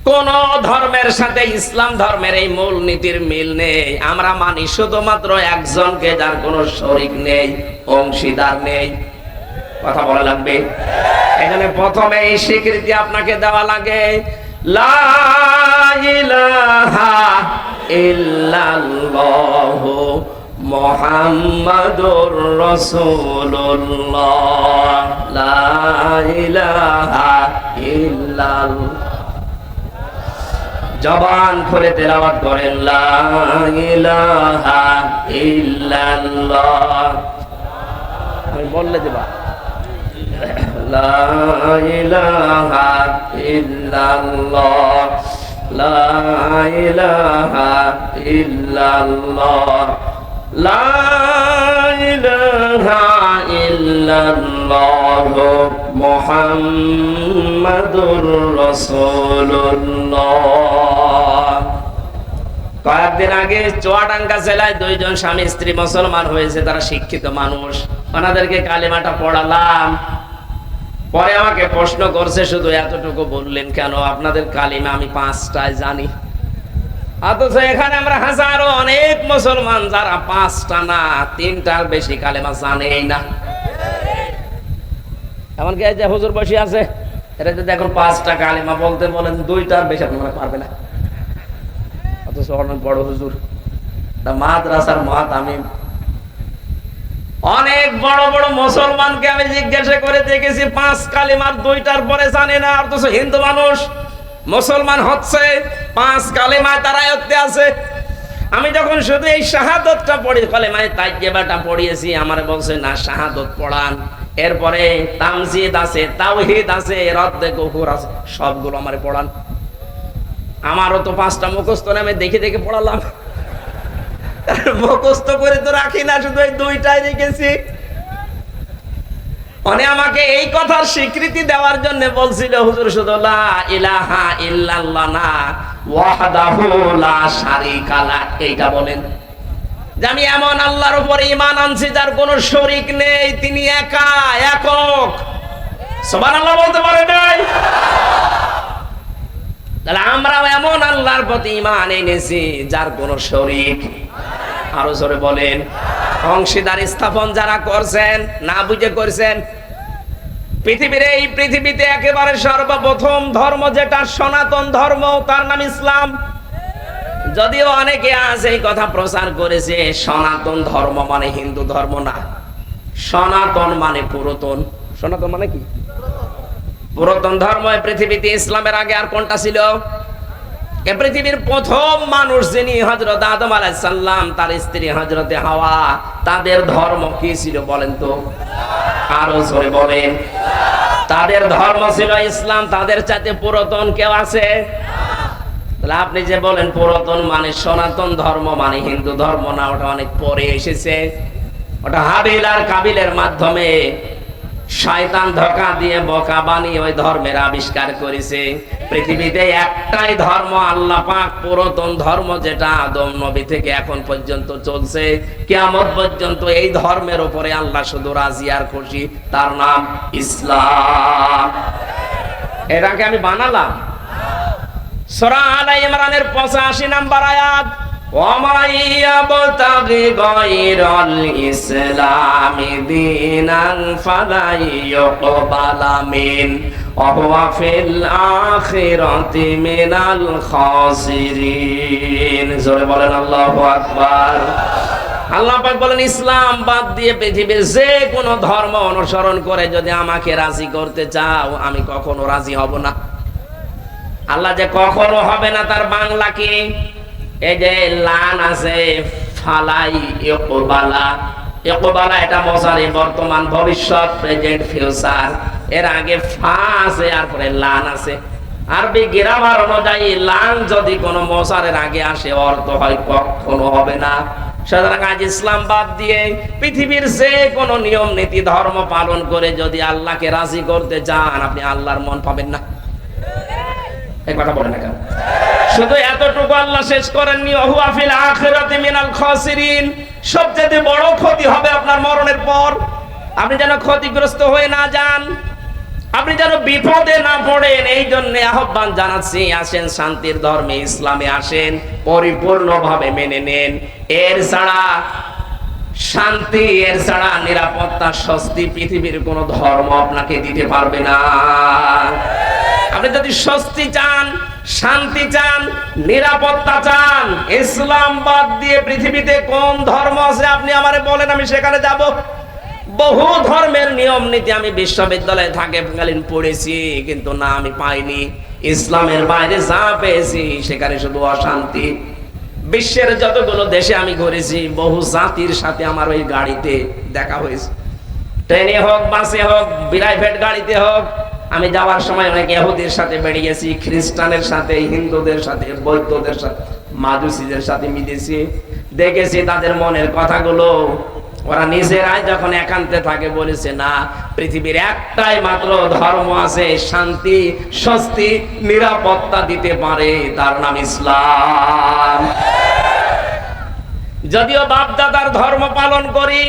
কোন ধর্মের সাথে ইসলাম ধর্মের এই মূল নীতির মিল নেই। আমরা মানি শুধুমাত্র একজনকে, যার কোনো শরীক নেই, অংশীদার নেই। কথা বলা লাগবে। এখানে প্রথমে এই স্বীকৃতি আপনাকে দেওয়া লাগে, লা ইলাহা ইল্লাল্লাহু মুহাম্মাদুর রাসূলুল্লাহ, লা ইলাহা ইল্লাল্লাহ। জবান খুলে তেলাওয়াত করেন, লা ইলাহা ইল্লাল্লাহ। আমি বললে দিবা, লা ইলাহা ইল্লাল্লাহ, লা ইলাহা ইল্লাল্লাহ, লা ইলাহা ইল্লাল্লাহ মুহাম্মাদুর রাসূলুল্লাহ। কয়েকদিন আগে চুয়াডাঙ্গা জেলায় 2 জন স্বামী স্ত্রী মুসলমান হয়েছে, তারা শিক্ষিত মানুষ। ওনাদেরকে কালেমাটা পড়ালাম। পরে আমাকে প্রশ্ন করছে, শুধু এতটুকু বললেন কেন? আপনাদের কালিমা আমি 5টায় জানি, অথচ এখানে আমরা হাজারো অনেক মুসলমান যারা 5টা না 3টার বেশি কালেমা জানেই না। এমনকি এই যে হুজুর বসে আছে, এরা যদি এখন 5টা কালিমা বলতে বলেন 2টার বেশি আপনারা পারবে না, অথচ অনেক বড় হুজুর। মাদ্রাসার মুআতামিম। অনেক বড় বড় মুসলমানকে আমি জিজ্ঞাসা করে দেখেছি 5 কালিমার 2টার পরে জানে না, অথচ হিন্দু মানুষ মুসলমান হচ্ছে 5 কালিমায় তারা আয়ত্তে আছে। আমি যখন শুধু এই শাহাদাতটা পড়ি, কালিমায়ে তাইয়্যিবাটা পড়িয়েছি, আমারে বলছে না শাহাদাত পড়ান, এরপরে তামজিদ আছে, তাওহীদ আছে, রদ্দে কুফর আছে, সবগুলো আমারে পড়ান। আমারও তো 5টা মুখস্থ না, আমি দেখে দেখে পড়ালাম। মুখস্থ করে তো রাখি না, শুধু এই 2টাই রেখেছি। মানে আমাকে এই কথার স্বীকৃতি দেওয়ার জন্য বলছিল হুজুর শুধু লা ইলাহা ইল্লাল্লাহ না, ওয়াহদাহু লা শারীকা লা, এইটা বলেন যে আমি এমন আল্লাহর উপর ঈমান আনছি যার কোনো শরীক নেই, তিনি একা একক। সুবহানাল্লাহ বলতে পারে নাই? তাহলে আমরাও এমন আল্লাহর প্রতি ঈমান এনেছি যার কোনো শরীক, আরো জোরে বলেন, অংশীদার স্থাপন যারা করছেন না বুঝে করছেন। পৃথিবীর এই পৃথিবীতে একেবারে সর্বপ্রথম ধর্ম যেটা সনাতন ধর্ম, তার নাম ইসলাম। যদিও অনেকে আছে এই কথা প্রচার করেছে সনাতন ধর্ম মানে হিন্দু ধর্ম না, সনাতন মানে পুরাতন। সনাতন মানে কি? পুরাতন ধর্ম। পৃথিবীতে ইসলামের আগে আর কোনটা ছিল? এ পৃথিবীর প্রথম মানুষ যিনি হযরত আদম আলাইহিস সালাম, তার স্ত্রী হযরতে হাওয়া, তাদের ধর্ম কি ছিল বলেন তো? আরো জোরে বলেন। তাদের ধর্ম ছিল ইসলাম। তাদের চাইতে পুরাতন কেউ আছে? তাহলে আপনি যে বলেন পুরাতন মানে সনাতন ধর্ম মানে হিন্দু ধর্ম না, ওটা অনেক পরে এসেছে। ওটা হাবিল আর কাবিলের মাধ্যমে শয়তান ধোঁকা দিয়ে বোকা বানিয়ে ওই ধর্মের আবিষ্কার করেছে। পৃথিবীতে একটাই ধর্ম আল্লাহ পাক পুরাতন ধর্ম, যেটা আদম নবী থেকে এখন পর্যন্ত চলছে, কিয়ামত পর্যন্ত এই ধর্মের উপরে আল্লাহ শুধু রাজি আর খুশি, তার নাম ইসলাম। এটাকে আমি বানালাম। সূরা আলে ইমরানের 85 নম্বর আয়াত, ওয়া ইয়াবতাগি গায়রাল ইসলামি দীনান ফালা ইউকবালা মিন ওয়া হুয়া ফিল আখিরাতি মিনাল খাসিরিন। জোরে বলেন আল্লাহু আকবার। আল্লাহ পাক বলেন ইসলাম বাদ দিয়ে পৃথিবীর যে কোনো ধর্ম অনুসরণ করে যদি আমাকে রাজি করতে চাও, আমি কখনো রাজি হব না। আল্লাহ যে কখনো হবে না তার বাংলা কি? এই যে লান আছে, ফালাই ইকবালা। ইকবালা এটা মজারি, বর্তমান, ভবিষ্যৎ, প্রেজেন্ট, ফিউচার। এর আগে ফা আছে আর পরে লান আছে। আরবি গ্রামার অনুযায়ী লান যদি কোনো মজারের আগে আসে, অর্থ হয় কখনো হবে না। সুতরাং আজ ইসলাম বাদ দিয়ে পৃথিবীর যে কোনো নিয়ম নীতি ধর্ম পালন করে যদি আল্লাহকে রাজি করতে চান, আপনি আল্লাহর মন পাবেন না। এই কথা বলেন না কেন? শুধু এতটুকু আল্লাহ শেষ করেননি, ওয়া ফিল আখিরাতি মিনাল খাসিরিন। সবচেয়ে বড় ক্ষতি হবে আপনার মরণের পর। আপনি যেন ক্ষতিগ্রস্ত হয়ে না যান, আপনি যেন বিপদে না পড়েন, এই জন্য আহ্বান জানাচ্ছি, আসেন শান্তির ধর্মে ইসলামে আসেন, পরিপূর্ণভাবে মেনে নেন। এর ছাড়া শান্তি, এর ছাড়া নিরাপত্তা, স্বস্তি পৃথিবীর কোন ধর্ম আপনাকে দিতে পারবে না। আপনি যদি স্বস্তি চান, শান্তি চান, নিরাপত্তা চান, ইসলাম বাদ দিয়ে পৃথিবীতে কোন ধর্ম আছে আপনি আমারে বলেন, আমি সেখানে যাব। বহু ধর্মের নিয়ম নীতি আমি বিশ্ববিদ্যালয়ে থাকাকালীন পড়েছি, কিন্তু না আমি পাইনি। ইসলামের বাইরে যা পেয়েছি সেখানে শুধু অশান্তি। বিশ্বের যতগুলো দেশে আমি ঘুরেছি, বহু জাতির সাথে আমার ওই গাড়িতে দেখা হয়েছে, ট্রেনে হোক, বাসে হোক, প্রাইভেট গাড়িতে হোক। আমি যাওয়ার সময় অনেক ইহুদির সাথে বেরিয়েছি, খ্রিস্টানের সাথে, হিন্দুদের সাথে, বৌদ্ধদের সাথে, মাজুসীদের সাথে মিলেছি, দেখেছি তাদের মনের কথাগুলো। ওরা নিজেরাই যখন একান্তে থাকে বলেছে, না, পৃথিবীর একটাই মাত্র ধর্ম আছে শান্তি, স্বস্তি, নিরাপত্তা দিতে পারে, তার নাম ইসলাম। যদিও বাপ দাদার ধর্ম পালন করি,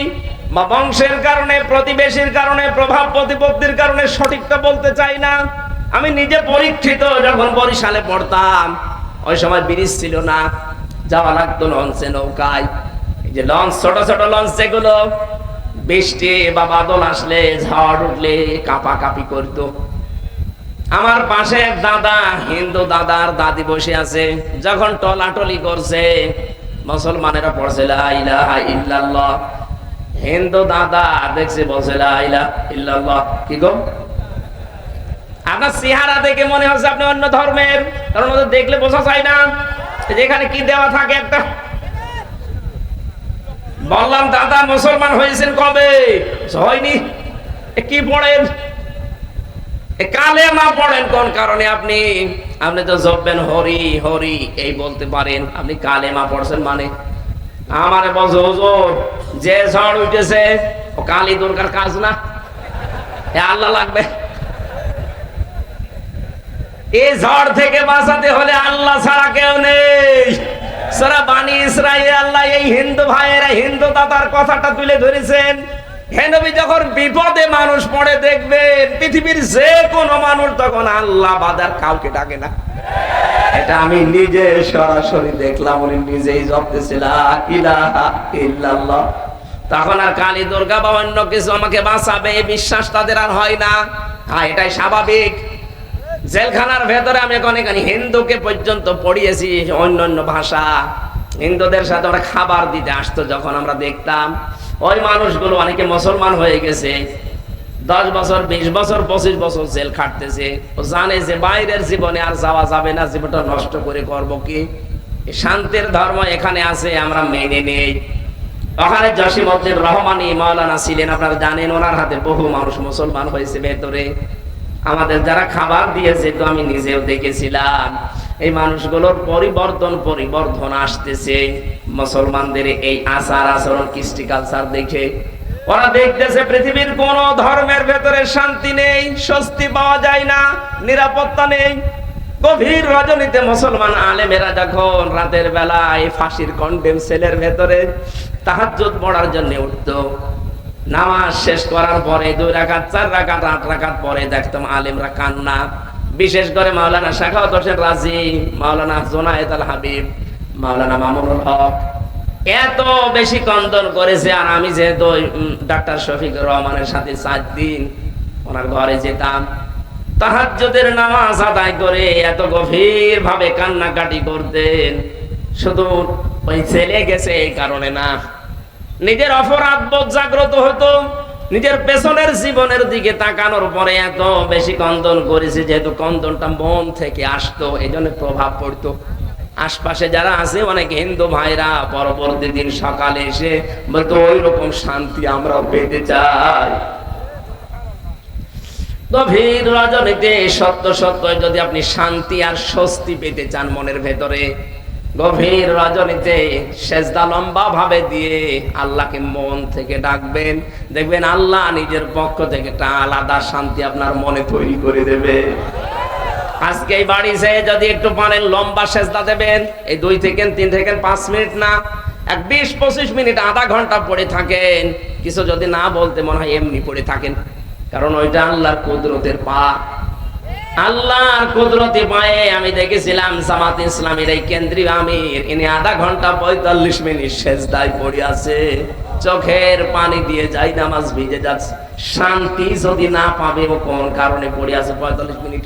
বা বংশের কারণে, প্রতিবেশীর কারণে, প্রভাব প্রতিপত্তির কারণে সঠিকটা বলতে চাই না। আমি নিজে পরীক্ষিত, যখন বরিশালে পড়তাম ওই সময় ব্রিজ ছিল না, যাওয়া লাগতো লঞ্চে, নৌকায়। যে লঞ্চ, ছোট ছোট লঞ্চ যেগুলো বৃষ্টি বা বাদল আসলে, ঝড় উঠলে কাঁপাকাঁপি করতো। আমার পাশে এক দাদা, হিন্দু দাদার দাদি বসে আছে, যখন টলাটলি করছে মুসলমানেরা পড়ছে লা ইলাহা ইল্লাল্লাহ, হিন্দু দাদা দেখছে বলছে লা ইলাহা ইল্লাল্লাহ। কি গো, আপনার চেহারা দেখে মনে হচ্ছে আপনি অন্য ধর্মের, কারণ ওদের দেখলে বোঝা যায় না যেখানে কি দেওয়া থাকে একটা। বললাম দাদা মুসলমান হয়েছেন কবে? হয়নি। কি পড়েন? কালেমা পড়েন কোন কারণে? আপনি আপনি তো জপবেন হরি হরি এই বলতে পারেন, আপনি কালেমা পড়ছেন মানে? আমারে বলছো হুজুর যে ঝড় উঠেছে ও কালী দুর্গার কাজ না, আল্লাহ লাগবে। এই ঝড় থেকে বাঁচাতে হলে আল্লাহ ছাড়া কেউ নেই। সূরা বানী ইসরাঈল আল্লাহ এই হিন্দু ভাইয়েরা হিন্দু দাদার কথাটা তুলে ধরেছেন। হে নবী, যখন বিপদে মানুষ পড়ে দেখবেন পৃথিবীর যে কোনো মানুষ তখন আল্লাহ বাদার কাউকে ডাকে না। এটা আমি নিজে সরাসরি দেখলাম, উনি নিজেই জপতেছিল লা ইলাহা ইল্লাল্লাহ। তখন আর কালী দুর্গা বা অন্য কিছু আমাকে বাঁচাবে এই বিশ্বাস তাদের আর হয় না। হ্যাঁ, এটাই স্বাভাবিক। জেলখানার ভেতরে আমি অনেকখানি হিন্দুকে পর্যন্ত পড়িয়েছি, অন্য ভাষা। হিন্দুদের সাথে আমরা খাবার দিতে আসতো, যখন আমরা দেখতাম ওই মানুষগুলো অনেকে মুসলমান হয়ে গেছে, 10 বছর 20 বছর 25 বছর জেল খাটতেছে। ও জানে যে বাইরের জীবনে আর যাওয়া যাবে না, জীবনটা নষ্ট করে করব কি? শান্তির ধর্ম এখানে আছে, আমরা মেনে নেই। ওখানে জসিমউদ্দিন রহমানী মাওলানা ছিলেন, আপনারা জানেন, ওনার হাতে বহু মানুষ মুসলমান হয়েছে ভেতরে। আমাদের যারা খাবার দিয়েছে তো আমি নিজেও দেখেছিলাম, এই মানুষগুলোর পরিবর্তন আসতেছে মুসলমানদের এই আচার আচরণ কৃষ্টি কালচার দেখে। ওরা দেখতেছে পৃথিবীর কোন ধর্মের ভেতরে শান্তি নেই, স্বস্তি পাওয়া যায় না, নিরাপত্তা নেই। গভীর রজনীতে মুসলমান আলেমেরা যখন রাতের বেলায় ফাঁসির কন্ডেম সেলের ভেতরে তাহাজ্জুদ পড়ার জন্য উঠতো, নামাজ শেষ করার পরে 2 রাকাত 4 রাকাত 8 রাকাত পরে দেখতাম আলেমরা কান্না। বিশেষ করে মাওলানা শাখাওয়াত হোসেন রাজি, মাওলানা জুনায়েদ আল হাবিব, মাওলানা মামুনুল হক এত বেশি কন্দন করেছে। আর আমি যেহেতু ডাক্তার শফিকুর রহমানের সাথে 4 দিন ওনার ঘরে যেতাম, তাহাজ্জুদের নামাজ আদায় করে এত গভীর ভাবে কান্নাকাটি করতেন। শুধু ওই ছেলে গেছে এই কারণে না, নিজের অপরাধ বোধ জাগ্রত হতো। নিজের পেছনের জীবনের দিকে তাকানোর পরে এত বেশি কন্দন করেছে, যেহেতু কন্দনটা মন থেকে আসতো, এই জন্য প্রভাব পড়তো। আশপাশে যারা আছে অনেক হিন্দু ভাইরা পরবর্তী দিন সকালে এসে বলতো ওই রকম শান্তি আমরা পেতে চাই। গভীর রজনীতে সত্য যদি আপনি শান্তি আর স্বস্তি পেতে চান মনের ভেতরে, গভীর রজনীতে সেজদা লম্বা ভাবে দিয়ে আল্লাহকে মন থেকে ডাকবেন, দেখবেন আল্লাহ নিজের পক্ষ থেকে একটা আলাদা শান্তি আপনার মনে তৈরি করে দেবে। আজকে এই বাড়ি যেয়ে যদি একটু পারেন লম্বা সেজদা দেবেন, এই 2 থেকে 3 থেকে 5 মিনিট না, 20-25 মিনিট আধা ঘন্টা পড়ে থাকেন, কিছু যদি না বলতে মনে হয় এমনি পড়ে থাকেন, কারণ ওইটা আল্লাহর কুদরতের পা। আল্লাহর কুদরতি পায়ে আমি দেখেছিলাম জামাত ইসলামের এই কেন্দ্রীয় আমির, ইনি আধা ঘন্টা 45 মিনিট সেজদায় পড়ে আছে, চোখের পানি দিয়ে যাই নামাজ ভিজে যাচ্ছে। শান্তি যদি না পাবে ও কোন কারণে পড়ে আছে 45 মিনিট?